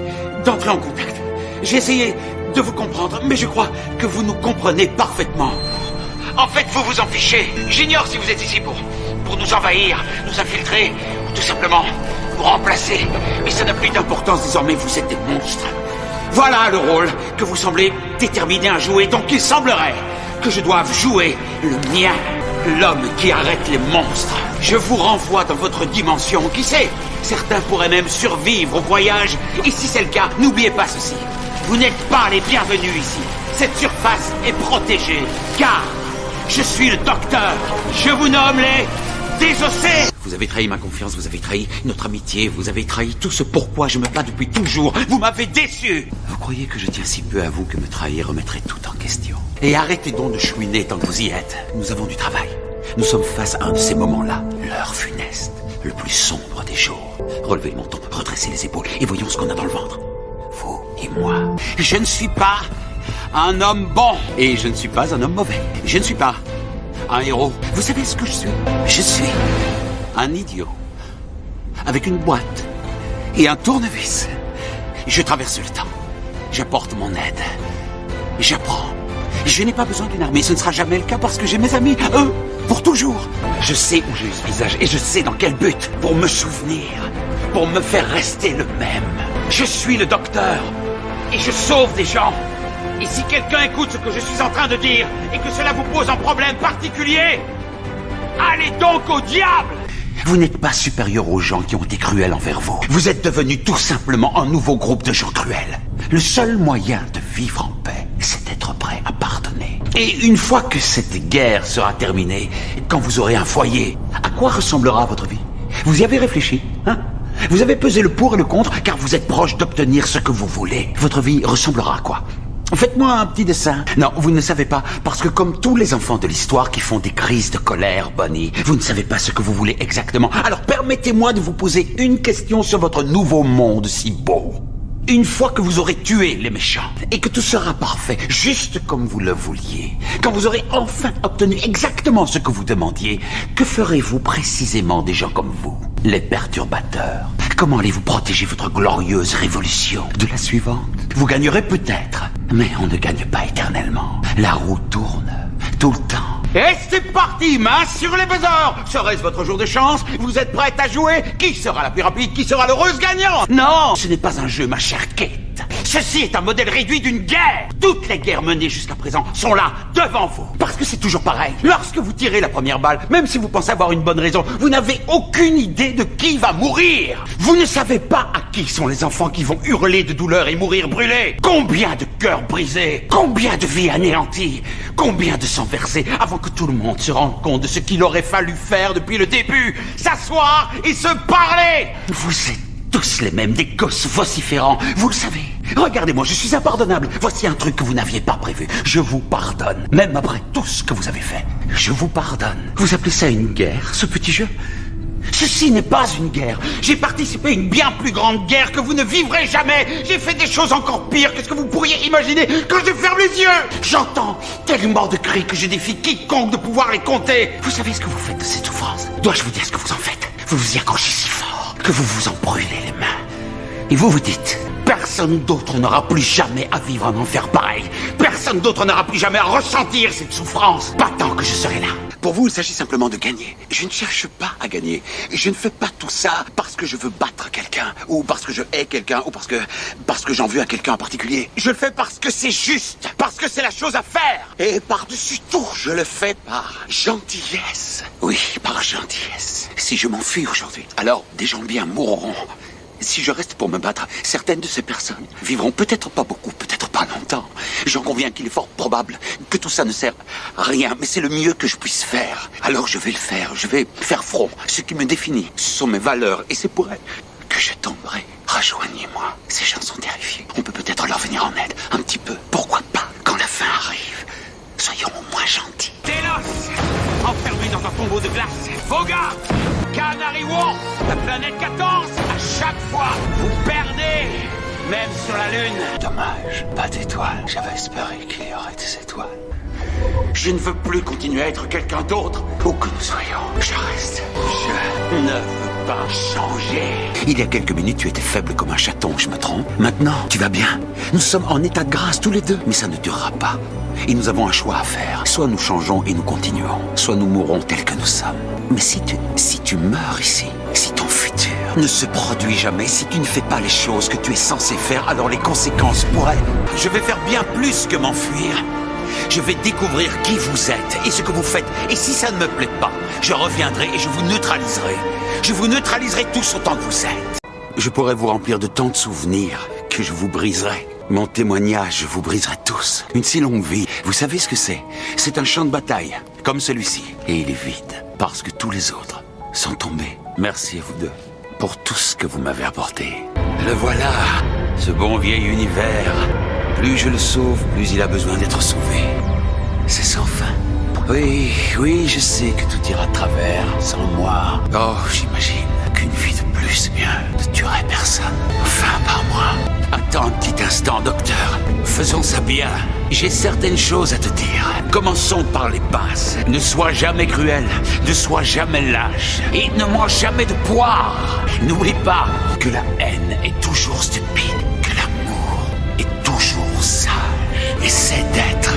d'entrer en contact. J'ai essayé de vous comprendre, mais je crois que vous nous comprenez parfaitement. En fait, vous vous en fichez. J'ignore si vous êtes ici pour nous envahir, nous infiltrer, ou tout simplement nous remplacer. Mais ça n'a plus d'importance désormais, vous êtes des monstres. Voilà le rôle que vous semblez déterminé à jouer, donc il semblerait que je doive jouer le mien. L'homme qui arrête les monstres. Je vous renvoie dans votre dimension. Qui sait? Certains pourraient même survivre au voyage. Et si c'est le cas, n'oubliez pas ceci. Vous n'êtes pas les bienvenus ici. Cette surface est protégée, car je suis le docteur. Je vous nomme les désossés. Vous avez trahi ma confiance, vous avez trahi notre amitié, vous avez trahi tout ce pourquoi je me bats depuis toujours. Vous m'avez déçu. Vous croyez que je tiens si peu à vous que me trahir remettrait tout en question? Et arrêtez donc de chouiner tant que vous y êtes. Nous avons du travail. Nous sommes face à un de ces moments-là, l'heure funeste, le plus sombre des jours. Relevez le menton, redressez les épaules et voyons ce qu'on a dans le ventre. Vous et moi. Je ne suis pas un homme bon et je ne suis pas un homme mauvais. Je ne suis pas un héros. Vous savez ce que je suis? Je suis un idiot avec une boîte et un tournevis. Je traverse le temps. J'apporte mon aide. J'apprends. Je n'ai pas besoin d'une armée. Ce ne sera jamais le cas parce que j'ai mes amis, eux, pour toujours. Je sais où j'ai eu ce visage et je sais dans quel but. Pour me souvenir. Pour me faire rester le même. Je suis le docteur et je sauve des gens. Et si quelqu'un écoute ce que je suis en train de dire et que cela vous pose un problème particulier, allez donc au diable! Vous n'êtes pas supérieur aux gens qui ont été cruels envers vous. Vous êtes devenu tout simplement un nouveau groupe de gens cruels. Le seul moyen de vivre en paix, c'est d'être prêt à pardonner. Et une fois que cette guerre sera terminée, quand vous aurez un foyer, à quoi ressemblera votre vie? Vous y avez réfléchi, hein? Vous avez pesé le pour et le contre, car vous êtes proche d'obtenir ce que vous voulez. Votre vie ressemblera à quoi? Faites-moi un petit dessin. Non, vous ne savez pas, parce que comme tous les enfants de l'histoire qui font des crises de colère, Bonnie, vous ne savez pas ce que vous voulez exactement. Alors permettez-moi de vous poser une question sur votre nouveau monde si beau. Une fois que vous aurez tué les méchants, et que tout sera parfait, juste comme vous le vouliez, quand vous aurez enfin obtenu exactement ce que vous demandiez, que ferez-vous précisément des gens comme vous, les perturbateurs? Comment allez-vous protéger votre glorieuse révolution de la suivante? Vous gagnerez peut-être, mais on ne gagne pas éternellement. La roue tourne tout le temps. Et c'est parti, main sur les buzzers. Serait-ce votre jour de chance? Vous êtes prête à jouer? Qui sera la plus rapide? Qui sera l'heureuse gagnante? Non, ce n'est pas un jeu, ma chère Kate. Ceci est un modèle réduit d'une guerre. Toutes les guerres menées jusqu'à présent sont là, devant vous. Parce que c'est toujours pareil. Lorsque vous tirez la première balle, même si vous pensez avoir une bonne raison, vous n'avez aucune idée de qui va mourir. Vous ne savez pas à qui sont les enfants qui vont hurler de douleur et mourir brûlés. Combien de cœurs brisés? Combien de vies anéanties? Combien de sang versé avant que tout le monde se rende compte de ce qu'il aurait fallu faire depuis le début? S'asseoir et se parler. Vous êtes tous les mêmes, des gosses vociférants, vous le savez. Regardez-moi, je suis impardonnable. Voici un truc que vous n'aviez pas prévu. Je vous pardonne, même après tout ce que vous avez fait. Je vous pardonne. Vous appelez ça une guerre, ce petit jeu? Ceci n'est pas une guerre. J'ai participé à une bien plus grande guerre que vous ne vivrez jamais. J'ai fait des choses encore pires que ce que vous pourriez imaginer quand je ferme les yeux. J'entends tellement de cris que je défie quiconque de pouvoir les compter. Vous savez ce que vous faites de cette souffrance? Dois-je vous dire ce que vous en faites? Vous vous y accrochez si fort que vous vous en brûlez les mains. Et vous vous dites, personne d'autre n'aura plus jamais à vivre un enfer pareil. Personne d'autre n'aura plus jamais à ressentir cette souffrance. Pas tant que je serai là. Pour vous, il s'agit simplement de gagner. Je ne cherche pas à gagner. Je ne fais pas tout ça parce que je veux battre quelqu'un, ou parce que je hais quelqu'un, ou parce que j'en veux à quelqu'un en particulier. Je le fais parce que c'est juste, parce que c'est la chose à faire. Et par-dessus tout, je le fais par gentillesse. Oui, par gentillesse. Si je m'enfuis aujourd'hui, alors des gens bien mourront. Si je reste pour me battre, certaines de ces personnes vivront peut-être pas beaucoup, peut-être pas longtemps. J'en conviens qu'il est fort probable que tout ça ne sert à rien, mais c'est le mieux que je puisse faire. Alors je vais le faire, je vais faire front. Ce qui me définit, ce sont mes valeurs, et c'est pour elles que je tomberai. Rejoignez-moi. Ces gens sont terrifiés. On peut peut-être leur venir en aide, un petit peu. Pourquoi pas, quand la fin arrive? Soyons au moins gentils. Télos, enfermé dans un tombeau de glace. Voga, Canary Wharf, la planète 14. À chaque fois, vous perdez, même sur la Lune. Dommage, pas d'étoiles. J'avais espéré qu'il y aurait des étoiles. Je ne veux plus continuer à être quelqu'un d'autre. Où que nous soyons, je reste. Je ne veux pas changer. Il y a quelques minutes, tu étais faible comme un chaton, je me trompe? Maintenant, tu vas bien. Nous sommes en état de grâce tous les deux, mais ça ne durera pas. Et nous avons un choix à faire. Soit nous changeons et nous continuons, soit nous mourrons tels que nous sommes. Mais si tu meurs ici, si ton futur ne se produit jamais, si tu ne fais pas les choses que tu es censé faire, alors les conséquences pourraient... Je vais faire bien plus que m'enfuir. Je vais découvrir qui vous êtes et ce que vous faites. Et si ça ne me plaît pas, je reviendrai et je vous neutraliserai. Je vous neutraliserai tous autant que vous êtes. Je pourrais vous remplir de tant de souvenirs que je vous briserai. Mon témoignage, je vous briserai tous. Une si longue vie, vous savez ce que c'est? C'est un champ de bataille, comme celui-ci. Et il est vide, parce que tous les autres sont tombés. Merci à vous deux pour tout ce que vous m'avez apporté. Le voilà, ce bon vieil univers. Plus je le sauve, plus il a besoin d'être sauvé. C'est sans fin. Oui, oui, je sais que tout ira de travers sans moi. Oh, j'imagine qu'une vie de plus, eh bien, ne tuerait personne. Enfin, par moi. Attends un petit instant, docteur. Faisons ça bien. J'ai certaines choses à te dire. Commençons par les bases. Ne sois jamais cruel, ne sois jamais lâche, et ne mange jamais de poire. N'oublie pas que la haine est toujours stupide, que l'amour est toujours sage. Essaie d'être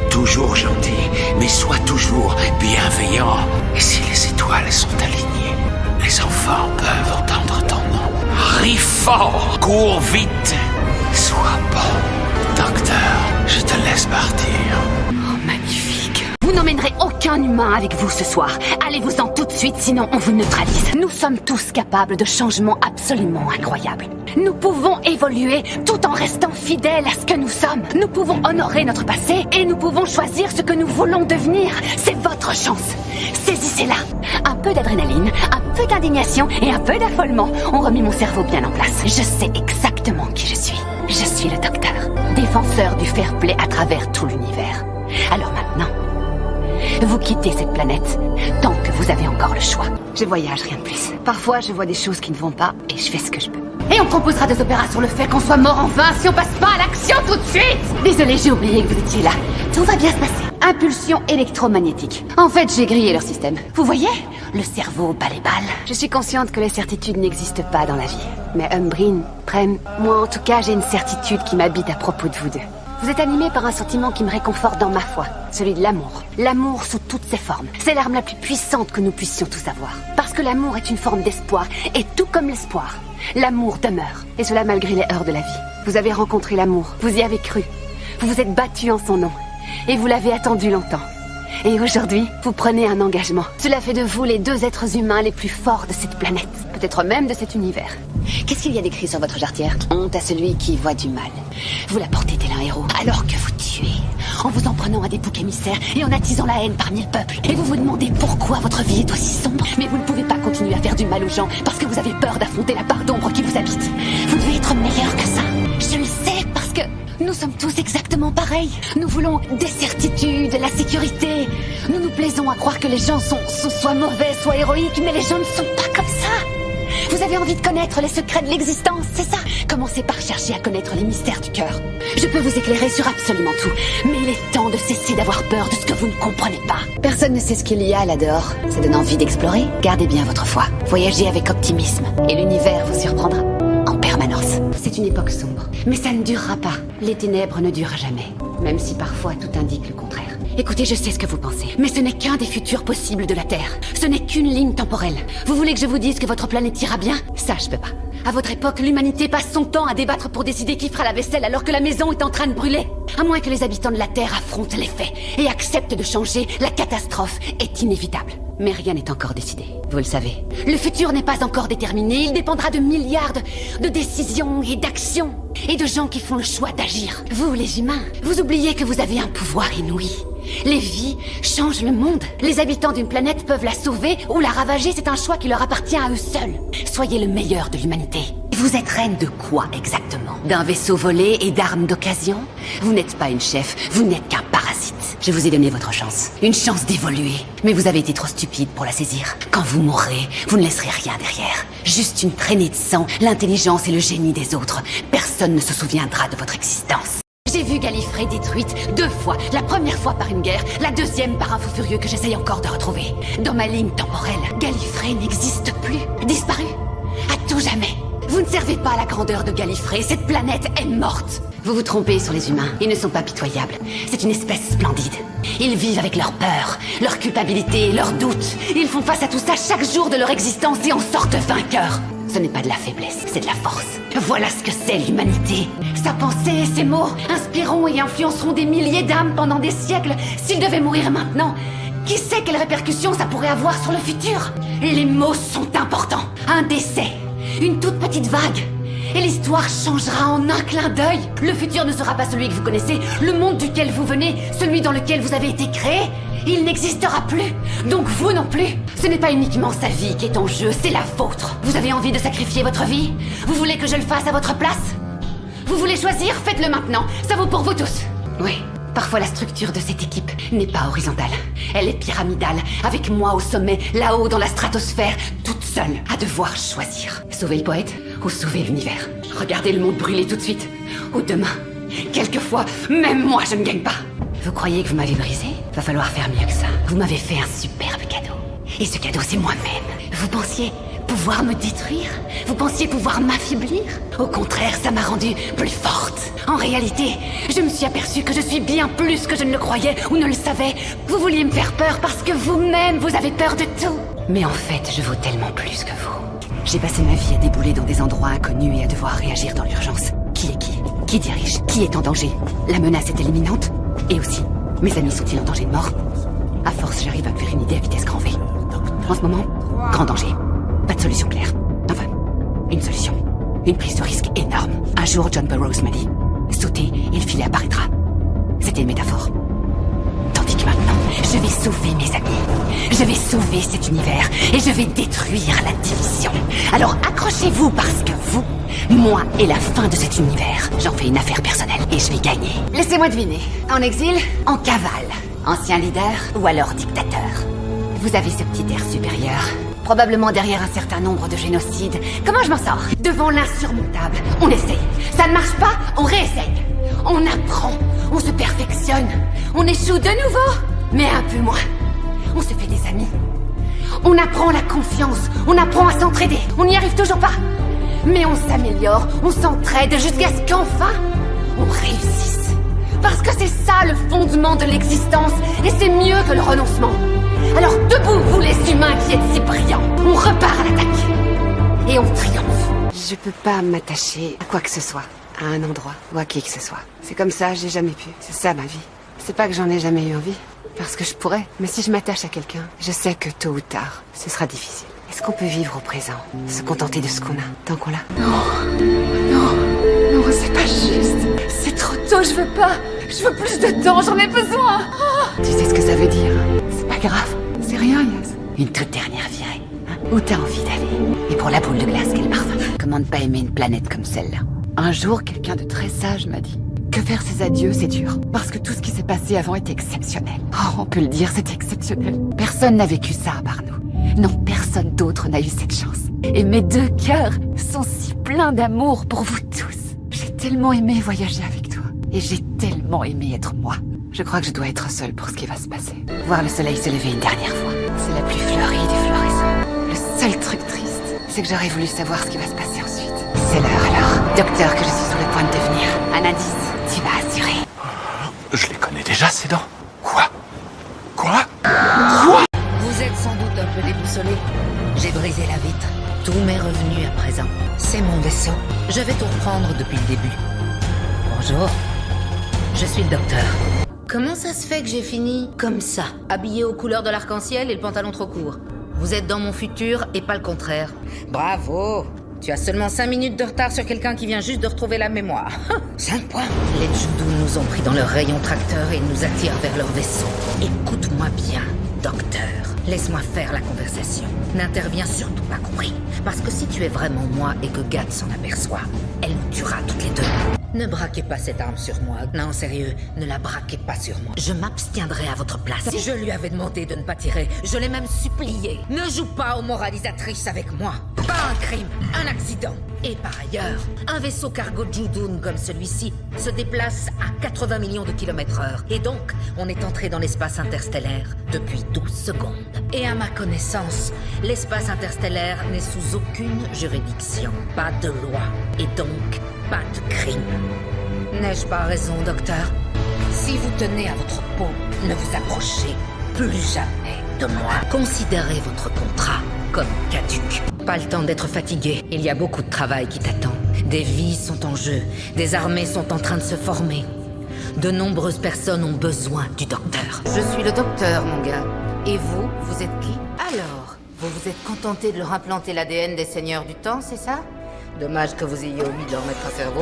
toujours gentil, mais sois toujours bienveillant. Et si les étoiles sont alignées, les enfants peuvent entendre ton nom. Ris fort, cours vite, sois bon. Docteur, je te laisse partir. Oh, magnifique. Vous n'emmènerez aucun humain avec vous ce soir. Allez-vous-en tout de suite, sinon on vous neutralise. Nous sommes tous capables de changements absolument incroyables. Nous pouvons évoluer tout en restant fidèles à ce que nous sommes. Nous pouvons honorer notre passé et nous pouvons choisir ce que nous voulons devenir. C'est votre chance. Saisissez-la. Un peu d'adrénaline, un peu d'indignation et un peu d'affolement ont remis mon cerveau bien en place. Je sais exactement qui je suis. Je suis le docteur, défenseur du fair play à travers tout l'univers. Alors maintenant, vous quittez cette planète tant que vous avez encore le choix. Je voyage, rien de plus. Parfois, je vois des choses qui ne vont pas et je fais ce que je peux. Et on composera des opéras sur le fait qu'on soit mort en vain si on passe pas à l'action tout de suite. Désolé, j'ai oublié que vous étiez là. Tout va bien se passer. Impulsion électromagnétique. En fait, j'ai grillé leur système. Vous voyez? Le cerveau bat les balles. Je suis consciente que les certitudes n'existent pas dans la vie. Mais Umbrine, Prem, moi en tout cas, j'ai une certitude qui m'habite à propos de vous deux. Vous êtes animé par un sentiment qui me réconforte dans ma foi, celui de l'amour. L'amour sous toutes ses formes. C'est l'arme la plus puissante que nous puissions tous avoir. Parce que l'amour est une forme d'espoir, et tout comme l'espoir, l'amour demeure. Et cela malgré les heurts de la vie. Vous avez rencontré l'amour, vous y avez cru. Vous vous êtes battu en son nom. Et vous l'avez attendu longtemps. Et aujourd'hui, vous prenez un engagement. Cela fait de vous les deux êtres humains les plus forts de cette planète. Peut-être même de cet univers. Qu'est-ce qu'il y a d'écrit sur votre jarretière? Honte à celui qui voit du mal. Vous la portez tel un héros, alors que vous tuez. En vous en prenant à des boucs émissaires et en attisant la haine parmi le peuple. Et vous vous demandez pourquoi votre vie est aussi sombre. Mais vous ne pouvez pas continuer à faire du mal aux gens parce que vous avez peur d'affronter la part d'ombre qui vous habite. Vous devez être meilleur que ça. Je le sais parce que nous sommes tous exactement pareils. Nous voulons des certitudes, la sécurité. Nous nous plaisons à croire que les gens sont soit mauvais, soit héroïques, mais les gens ne sont pas comme ça. Vous avez envie de connaître les secrets de l'existence, c'est ça? Commencez par chercher à connaître les mystères du cœur. Je peux vous éclairer sur absolument tout, mais il est temps de cesser d'avoir peur de ce que vous ne comprenez pas. Personne ne sait ce qu'il y a là-dehors. Ça donne envie d'explorer? Gardez bien votre foi. Voyagez avec optimisme, et l'univers vous surprendra. En permanence. C'est une époque sombre, mais ça ne durera pas. Les ténèbres ne durent jamais, même si parfois tout indique le contraire. Écoutez, je sais ce que vous pensez, mais ce n'est qu'un des futurs possibles de la Terre. Ce n'est qu'une ligne temporelle. Vous voulez que je vous dise que votre planète ira bien? Ça, je peux pas. À votre époque, l'humanité passe son temps à débattre pour décider qui fera la vaisselle alors que la maison est en train de brûler. À moins que les habitants de la Terre affrontent les faits et acceptent de changer, la catastrophe est inévitable. Mais rien n'est encore décidé, vous le savez. Le futur n'est pas encore déterminé, il dépendra de milliards de décisions et d'actions. Et de gens qui font le choix d'agir. Vous, les humains, vous oubliez que vous avez un pouvoir inouï. Les vies changent le monde. Les habitants d'une planète peuvent la sauver ou la ravager, c'est un choix qui leur appartient à eux seuls. Soyez le meilleur de l'humanité. Vous êtes reine de quoi exactement? D'un vaisseau volé et d'armes d'occasion? Vous n'êtes pas une chef, vous n'êtes qu'un parasite. Je vous ai donné votre chance. Une chance d'évoluer. Mais vous avez été trop stupide pour la saisir. Quand vous mourrez, vous ne laisserez rien derrière. Juste une traînée de sang, l'intelligence et le génie des autres. Personne ne se souviendra de votre existence. J'ai vu Gallifrey détruite 2 fois. La première fois par une guerre, la deuxième par un fou furieux que j'essaye encore de retrouver. Dans ma ligne temporelle, Gallifrey n'existe plus. Disparu. À tout jamais. Vous ne servez pas à la grandeur de Gallifrey. Cette planète est morte. Vous vous trompez sur les humains. Ils ne sont pas pitoyables. C'est une espèce splendide. Ils vivent avec leur peur, leur culpabilité, leurs doutes. Ils font face à tout ça chaque jour de leur existence et en sortent vainqueurs. Ce n'est pas de la faiblesse, c'est de la force. Voilà ce que c'est l'humanité. Sa pensée et ses mots inspireront et influenceront des milliers d'âmes pendant des siècles. S'il devait mourir maintenant, qui sait quelles répercussions ça pourrait avoir sur le futur? Les mots sont importants. Un décès, une toute petite vague, et l'histoire changera en un clin d'œil. Le futur ne sera pas celui que vous connaissez, le monde duquel vous venez, celui dans lequel vous avez été créé. Il n'existera plus, donc vous non plus. Ce n'est pas uniquement sa vie qui est en jeu, c'est la vôtre. Vous avez envie de sacrifier votre vie? Vous voulez que je le fasse à votre place? Vous voulez choisir? Faites-le maintenant, ça vaut pour vous tous. Oui, parfois la structure de cette équipe n'est pas horizontale. Elle est pyramidale, avec moi au sommet, là-haut dans la stratosphère, toute seule, à devoir choisir. Sauver le poète ou sauver l'univers? Regardez le monde brûler tout de suite, ou demain. Quelquefois, même moi je ne gagne pas. Vous croyez que vous m'avez brisé? Va falloir faire mieux que ça. Vous m'avez fait un superbe cadeau. Et ce cadeau, c'est moi-même. Vous pensiez pouvoir me détruire? Vous pensiez pouvoir m'affaiblir? Au contraire, ça m'a rendue plus forte. En réalité, je me suis aperçue que je suis bien plus que je ne le croyais ou ne le savais. Vous vouliez me faire peur parce que vous-même, vous avez peur de tout. Mais en fait, je vaux tellement plus que vous. J'ai passé ma vie à débouler dans des endroits inconnus et à devoir réagir dans l'urgence. Qui est qui? Qui dirige? Qui est en danger? La menace est-elle imminente? Et aussi, mes amis sont-ils en danger de mort? À force, j'arrive à me faire une idée à vitesse grand V. En ce moment, grand danger. Pas de solution claire. Enfin, une solution. Une prise de risque énorme. Un jour, John Burroughs m'a dit « Sautez et le filet apparaîtra ». C'était une métaphore. Tandis que maintenant, je vais sauver mes amis. Je vais sauver cet univers et je vais détruire la division. Alors accrochez-vous parce que vous, moi et la fin de cet univers, j'en fais une affaire personnelle et je vais gagner. Laissez-moi deviner. En exil, en cavale, ancien leader ou alors dictateur. Vous avez ce petit air supérieur. Probablement derrière un certain nombre de génocides. Comment je m'en sors? Devant l'insurmontable, on essaye. Ça ne marche pas, on réessaye. On apprend, on se perfectionne. On échoue de nouveau, mais un peu moins. On se fait des amis. On apprend la confiance, on apprend à s'entraider. On n'y arrive toujours pas. Mais on s'améliore, on s'entraide jusqu'à ce qu'enfin, on réussisse. Parce que c'est ça le fondement de l'existence, et c'est mieux que le renoncement. Alors debout, vous les humains qui êtes si brillants. On repart à l'attaque. Et on triomphe. Je peux pas m'attacher à quoi que ce soit, à un endroit ou à qui que ce soit. C'est comme ça, j'ai jamais pu. C'est ça ma vie. C'est pas que j'en ai jamais eu envie, parce que je pourrais. Mais si je m'attache à quelqu'un, je sais que tôt ou tard, ce sera difficile. Est-ce qu'on peut vivre au présent, se contenter de ce qu'on a, tant qu'on l'a? Non, c'est pas juste. C'est trop tôt, je veux pas. Je veux plus de temps, j'en ai besoin. Oh. Tu sais ce que ça veut dire? C'est pas grave, c'est rien, Yaz. Une toute dernière virée. Hein? Où t'as envie d'aller? Et pour la boule de glace, quel parfum. Comment ne pas aimer une planète comme celle-là? Un jour, quelqu'un de très sage m'a dit que faire ses adieux, c'est dur. Parce que tout ce qui s'est passé avant était exceptionnel. Oh, on peut le dire, c'était exceptionnel. Personne n'a vécu ça à part nous. Non, personne d'autre n'a eu cette chance. Et mes deux cœurs sont si pleins d'amour pour vous tous. J'ai tellement aimé voyager avec toi. Et j'ai tellement aimé être moi. Je crois que je dois être seule pour ce qui va se passer. Voir le soleil se lever une dernière fois. C'est la plus fleurie des floraisons. Le seul truc triste, c'est que j'aurais voulu savoir ce qui va se passer ensuite. C'est l'heure alors. Docteur, que je suis sur le point de devenir. Un indice, tu vas assurer. Je les connais déjà, ces dents. Quoi? Vous êtes sans doute un peu déboussolé. J'ai brisé la vitre. Tout m'est revenu à présent. C'est mon vaisseau. Je vais tout reprendre depuis le début. Bonjour. Je suis le docteur. Comment ça se fait que j'ai fini comme ça, habillé aux couleurs de l'arc-en-ciel et le pantalon trop court? Vous êtes dans mon futur et pas le contraire. Bravo. Tu as seulement 5 minutes de retard sur quelqu'un qui vient juste de retrouver la mémoire. 5 points. Les Judoux nous ont pris dans leur rayon tracteur et nous attirent vers leur vaisseau. Écoute-moi bien, docteur. Laisse-moi faire la conversation. N'interviens surtout pas, compris? Parce que si tu es vraiment moi et que Gat s'en aperçoit, elle nous tuera toutes les deux. Ne braquez pas cette arme sur moi. Non, sérieux, ne la braquez pas sur moi. Je m'abstiendrai à votre place. Je lui avais demandé de ne pas tirer. Je l'ai même supplié. Ne joue pas aux moralisatrices avec moi. Pas un crime, un accident. Et par ailleurs, un vaisseau cargo Judoon comme celui-ci se déplace à 80 millions de kilomètres/heure. Et donc, on est entré dans l'espace interstellaire depuis 12 secondes. Et à ma connaissance, l'espace interstellaire n'est sous aucune juridiction. Pas de loi. Et donc, pas de crime. N'ai-je pas raison, docteur? Si vous tenez à votre peau, ne vous approchez plus jamais de moi. Considérez votre contrat comme caduc. Pas le temps d'être fatigué. Il y a beaucoup de travail qui t'attend. Des vies sont en jeu. Des armées sont en train de se former. De nombreuses personnes ont besoin du docteur. Je suis le docteur, mon gars. Et vous, vous êtes qui? Alors, vous vous êtes contenté de leur implanter l'ADN des seigneurs du temps, c'est ça? Dommage que vous ayez omis de leur mettre un cerveau.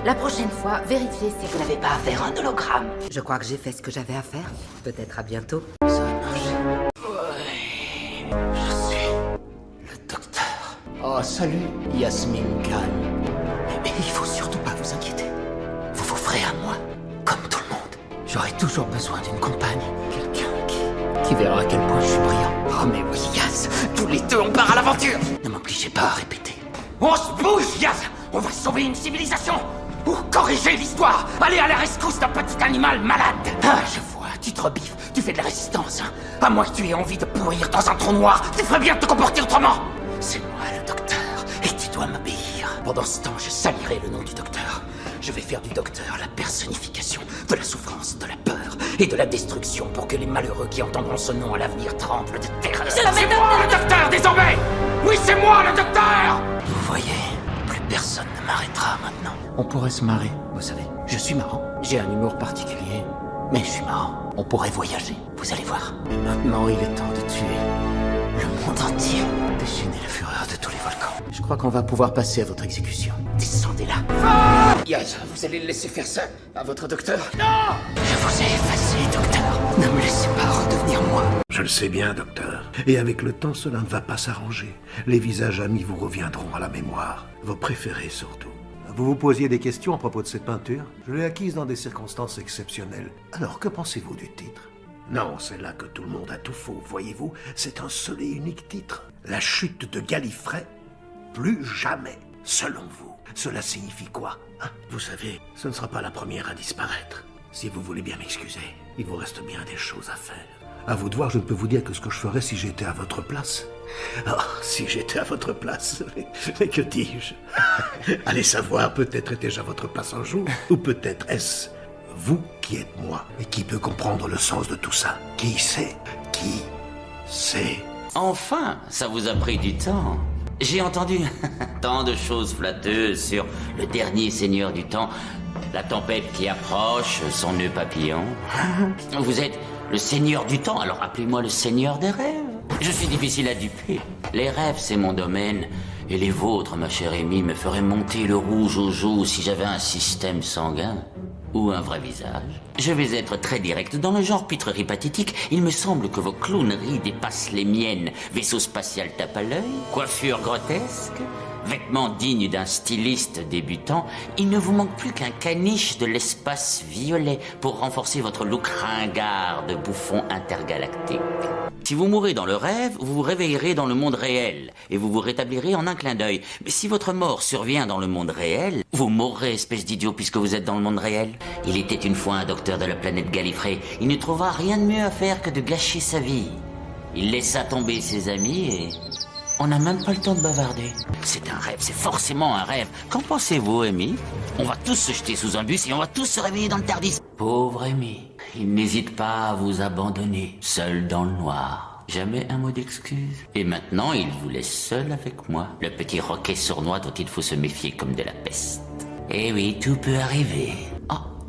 La prochaine fois, vérifiez si vous n'avez pas affaire à un hologramme. Je crois que j'ai fait ce que j'avais à faire. Peut-être à bientôt. Ça a marché. Ouais. Je suis le docteur. Oh, salut, Yasmin Khan. Mais il faut surtout pas vous inquiéter. Vous vous ferez à moi, comme tout le monde. J'aurai toujours besoin d'une compagne. Quelqu'un qui verra à quel point je suis brillant. Oh, mais oui, Yas, tous les deux, on part à l'aventure. Ne m'obligez pas à répéter. On se bouge, Yas. On va sauver une civilisation. Ou corriger l'histoire. Aller à la rescousse d'un petit animal malade. Ah, je vois, tu te rebiffes. Tu fais de la résistance, hein. À moins que tu aies envie de pourrir dans un trou noir. Tu ferais bien de te comporter autrement. C'est moi le docteur. Et tu dois m'obéir. Pendant ce temps, je salirai le nom du docteur. Je vais faire du docteur la personnification de la souffrance, de la peur et de la destruction pour que les malheureux qui entendront ce nom à l'avenir tremblent de terreur. C'est moi le docteur désormais. Oui, c'est moi le docteur. Vous voyez, plus personne ne m'arrêtera maintenant. On pourrait se marrer, vous savez. Je suis marrant. J'ai un humour particulier, mais je suis marrant. On pourrait voyager, vous allez voir. Mais maintenant, il est temps de tuer le monde entier. Déchaîner la fureur de tous les volcans. Je crois qu'on va pouvoir passer à votre exécution. Descendez là. Yaz, vous allez le laisser faire ça à votre docteur? Non! Je vous ai effacé, docteur. Ne me laissez pas redevenir moi. Je le sais bien, docteur. Et avec le temps, cela ne va pas s'arranger. Les visages amis vous reviendront à la mémoire. Vos préférés surtout. Vous vous posiez des questions à propos de cette peinture? Je l'ai acquise dans des circonstances exceptionnelles. Alors, que pensez-vous du titre? Non, c'est là que tout le monde a tout faux, voyez-vous. C'est un seul et unique titre. La chute de Gallifrey? Plus jamais, selon vous. Cela signifie quoi, hein? Vous savez, ce ne sera pas la première à disparaître. Si vous voulez bien m'excuser, il vous reste bien des choses à faire. À vous de voir, je ne peux vous dire que ce que je ferais si j'étais à votre place. Oh, si j'étais à votre place, mais que dis-je? Allez savoir, peut-être étais-je à votre place un jour, ou peut-être est-ce vous qui êtes moi, et qui peut comprendre le sens de tout ça? Qui sait? Qui sait? Enfin, ça vous a pris du temps. J'ai entendu tant de choses flatteuses sur le dernier seigneur du temps, la tempête qui approche, son nœud papillon. Vous êtes le seigneur du temps, alors appelez-moi le seigneur des rêves. Je suis difficile à duper. Les rêves, c'est mon domaine. Et les vôtres, ma chère Amy, me feraient monter le rouge aux joues si j'avais un système sanguin. Ou un vrai visage. Je vais être très direct. Dans le genre pitrerie pathétique, il me semble que vos clowneries dépassent les miennes. Vaisseau spatial tape à l'œil, coiffure grotesque, vêtements dignes d'un styliste débutant. Il ne vous manque plus qu'un caniche de l'espace violet pour renforcer votre look ringard de bouffon intergalactique. Si vous mourrez dans le rêve, vous vous réveillerez dans le monde réel et vous vous rétablirez en un clin d'œil. Mais si votre mort survient dans le monde réel, vous mourrez, espèce d'idiot, puisque vous êtes dans le monde réel. Il était une fois un docteur de la planète Gallifrey. Il ne trouva rien de mieux à faire que de gâcher sa vie. Il laissa tomber ses amis et on n'a même pas le temps de bavarder. C'est un rêve, c'est forcément un rêve. Qu'en pensez-vous, Amy? On va tous se jeter sous un bus et on va tous se réveiller dans le Tardis. Pauvre Amy, il n'hésite pas à vous abandonner, seul dans le noir. Jamais un mot d'excuse. Et maintenant, il vous laisse seul avec moi, le petit roquet sournois dont il faut se méfier comme de la peste. Eh oui, tout peut arriver.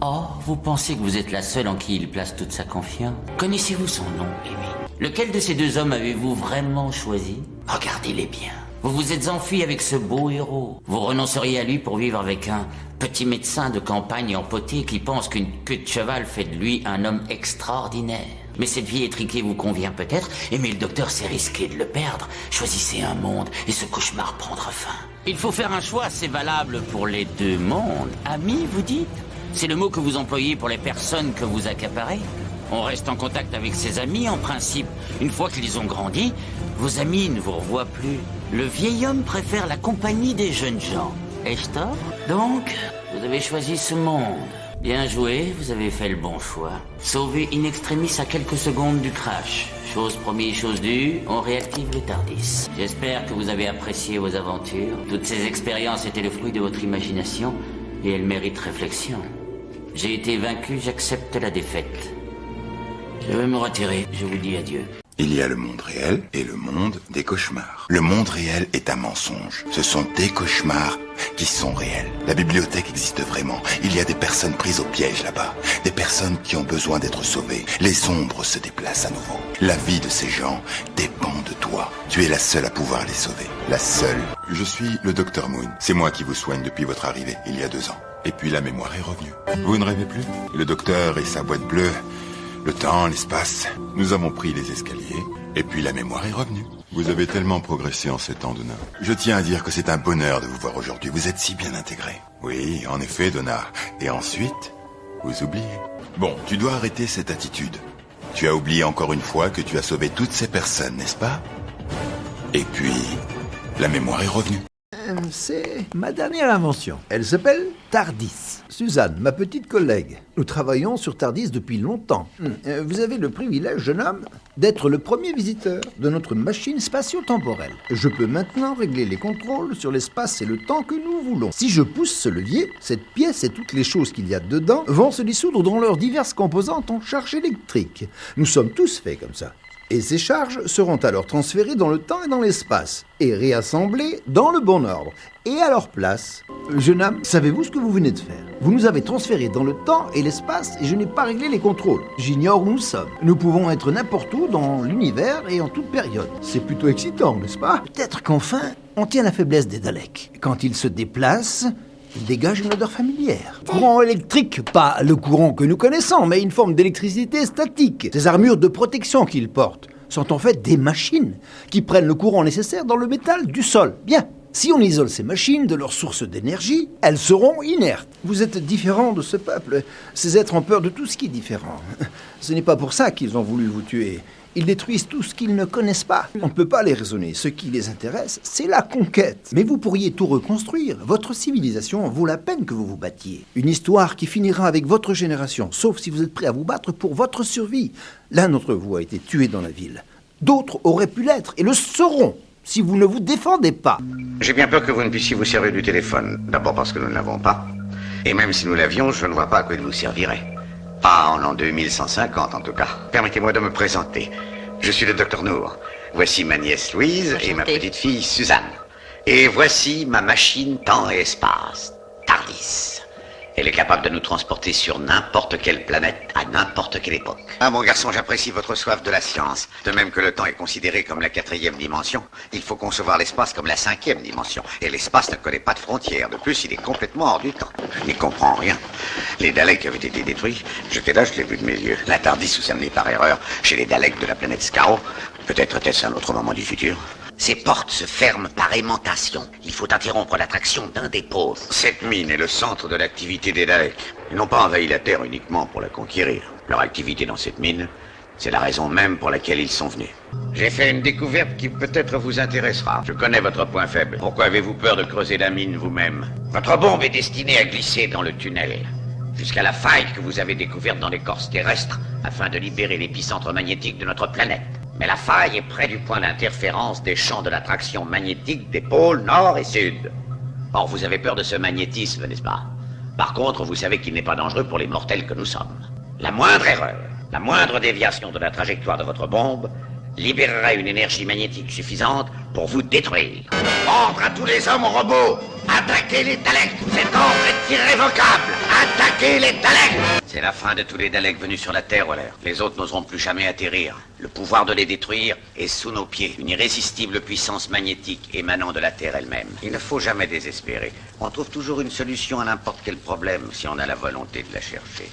Oh, vous pensez que vous êtes la seule en qui il place toute sa confiance? Connaissez-vous son nom, Amy? Lequel de ces deux hommes avez-vous vraiment choisi? Regardez-les bien. Vous vous êtes enfui avec ce beau héros. Vous renonceriez à lui pour vivre avec un petit médecin de campagne empoté qui pense qu'une queue de cheval fait de lui un homme extraordinaire. Mais cette vie étriquée vous convient peut-être, mais le docteur s'est risqué de le perdre. Choisissez un monde et ce cauchemar prendra fin. Il faut faire un choix, c'est valable pour les deux mondes. Amis, vous dites? C'est le mot que vous employez pour les personnes que vous accaparez. On reste en contact avec ses amis, en principe. Une fois qu'ils ont grandi, vos amis ne vous revoient plus. Le vieil homme préfère la compagnie des jeunes gens. Ai-je tort? Donc, vous avez choisi ce monde. Bien joué, vous avez fait le bon choix. Sauvé in extremis à quelques secondes du crash. Chose promise, chose due, on réactive le Tardis. J'espère que vous avez apprécié vos aventures. Toutes ces expériences étaient le fruit de votre imagination et elles méritent réflexion. J'ai été vaincu, j'accepte la défaite. Je vais me retirer, je vous dis adieu. Il y a le monde réel et le monde des cauchemars. Le monde réel est un mensonge. Ce sont des cauchemars qui sont réels. La bibliothèque existe vraiment. Il y a des personnes prises au piège là-bas. Des personnes qui ont besoin d'être sauvées. Les ombres se déplacent à nouveau. La vie de ces gens dépend de toi. Tu es la seule à pouvoir les sauver. La seule. Je suis le Dr Moon. C'est moi qui vous soigne depuis votre arrivée, il y a 2 ans. Et puis la mémoire est revenue. Vous ne rêvez plus? Le docteur et sa boîte bleue, le temps, l'espace. Nous avons pris les escaliers, et puis la mémoire est revenue. Vous avez tellement progressé en 7 ans, Donna. Je tiens à dire que c'est un bonheur de vous voir aujourd'hui. Vous êtes si bien intégré. Oui, en effet, Donna. Et ensuite, vous oubliez. Bon, tu dois arrêter cette attitude. Tu as oublié encore une fois que tu as sauvé toutes ces personnes, n'est-ce pas? Et puis, la mémoire est revenue. C'est ma dernière invention. Elle s'appelle TARDIS. Suzanne, ma petite collègue. Nous travaillons sur TARDIS depuis longtemps. Vous avez le privilège, jeune homme, d'être le premier visiteur de notre machine spatio-temporelle. Je peux maintenant régler les contrôles sur l'espace et le temps que nous voulons. Si je pousse ce levier, cette pièce et toutes les choses qu'il y a dedans vont se dissoudre dans leurs diverses composantes en charge électrique. Nous sommes tous faits comme ça. Et ces charges seront alors transférées dans le temps et dans l'espace, et réassemblées dans le bon ordre, et à leur place. Jeune homme, savez-vous ce que vous venez de faire? Vous nous avez transférés dans le temps et l'espace, et je n'ai pas réglé les contrôles. J'ignore où nous sommes. Nous pouvons être n'importe où dans l'univers et en toute période. C'est plutôt excitant, n'est-ce pas? Peut-être qu'enfin, on tient la faiblesse des Daleks. Quand ils se déplacent, il dégage une odeur familière. Courant électrique, pas le courant que nous connaissons, mais une forme d'électricité statique. Ces armures de protection qu'ils portent sont en fait des machines qui prennent le courant nécessaire dans le métal du sol. Bien. Si on isole ces machines de leur source d'énergie, elles seront inertes. Vous êtes différents de ce peuple. Ces êtres ont peur de tout ce qui est différent. Ce n'est pas pour ça qu'ils ont voulu vous tuer. Ils détruisent tout ce qu'ils ne connaissent pas. On ne peut pas les raisonner. Ce qui les intéresse, c'est la conquête. Mais vous pourriez tout reconstruire. Votre civilisation vaut la peine que vous vous battiez. Une histoire qui finira avec votre génération, sauf si vous êtes prêt à vous battre pour votre survie. L'un d'entre vous a été tué dans la ville. D'autres auraient pu l'être et le seront si vous ne vous défendez pas. J'ai bien peur que vous ne puissiez vous servir du téléphone. D'abord parce que nous ne l'avons pas. Et même si nous l'avions, je ne vois pas à quoi il vous servirait. Pas en l'an 2150 en tout cas. Permettez-moi de me présenter. Je suis le Dr Noor. Voici ma nièce Louise et ma petite fille Suzanne. Et voici ma machine temps et espace, TARDIS. Elle est capable de nous transporter sur n'importe quelle planète, à n'importe quelle époque. Ah, mon garçon, j'apprécie votre soif de la science. De même que le temps est considéré comme la 4e dimension, il faut concevoir l'espace comme la 5e dimension. Et l'espace ne connaît pas de frontières. De plus, il est complètement hors du temps. Je n'y comprends rien. Les Daleks avaient été détruits. J'étais là, je l'ai vu de mes yeux. La TARDIS vous amenait par erreur chez les Daleks de la planète Skaro. Peut-être était-ce un autre moment du futur. Ces portes se ferment par aimantation. Il faut interrompre l'attraction d'un des pôles. Cette mine est le centre de l'activité des Daleks. Ils n'ont pas envahi la Terre uniquement pour la conquérir. Leur activité dans cette mine, c'est la raison même pour laquelle ils sont venus. J'ai fait une découverte qui peut-être vous intéressera. Je connais votre point faible. Pourquoi avez-vous peur de creuser la mine vous-même? Votre bombe est destinée à glisser dans le tunnel, jusqu'à la faille que vous avez découverte dans l'écorce terrestre, afin de libérer l'épicentre magnétique de notre planète. Mais la faille est près du point d'interférence des champs de l'attraction magnétique des pôles nord et sud. Or, vous avez peur de ce magnétisme, n'est-ce pas? Par contre, vous savez qu'il n'est pas dangereux pour les mortels que nous sommes. La moindre erreur, la moindre déviation de la trajectoire de votre bombe libérera une énergie magnétique suffisante pour vous détruire. Ordre à tous les hommes robots! Attaquez les Daleks! Cet ordre est irrévocable! Attaquez les Daleks! C'est la fin de tous les Daleks venus sur la Terre, Waller. Les autres n'oseront plus jamais atterrir. Le pouvoir de les détruire est sous nos pieds. Une irrésistible puissance magnétique émanant de la Terre elle-même. Il ne faut jamais désespérer. On trouve toujours une solution à n'importe quel problème si on a la volonté de la chercher.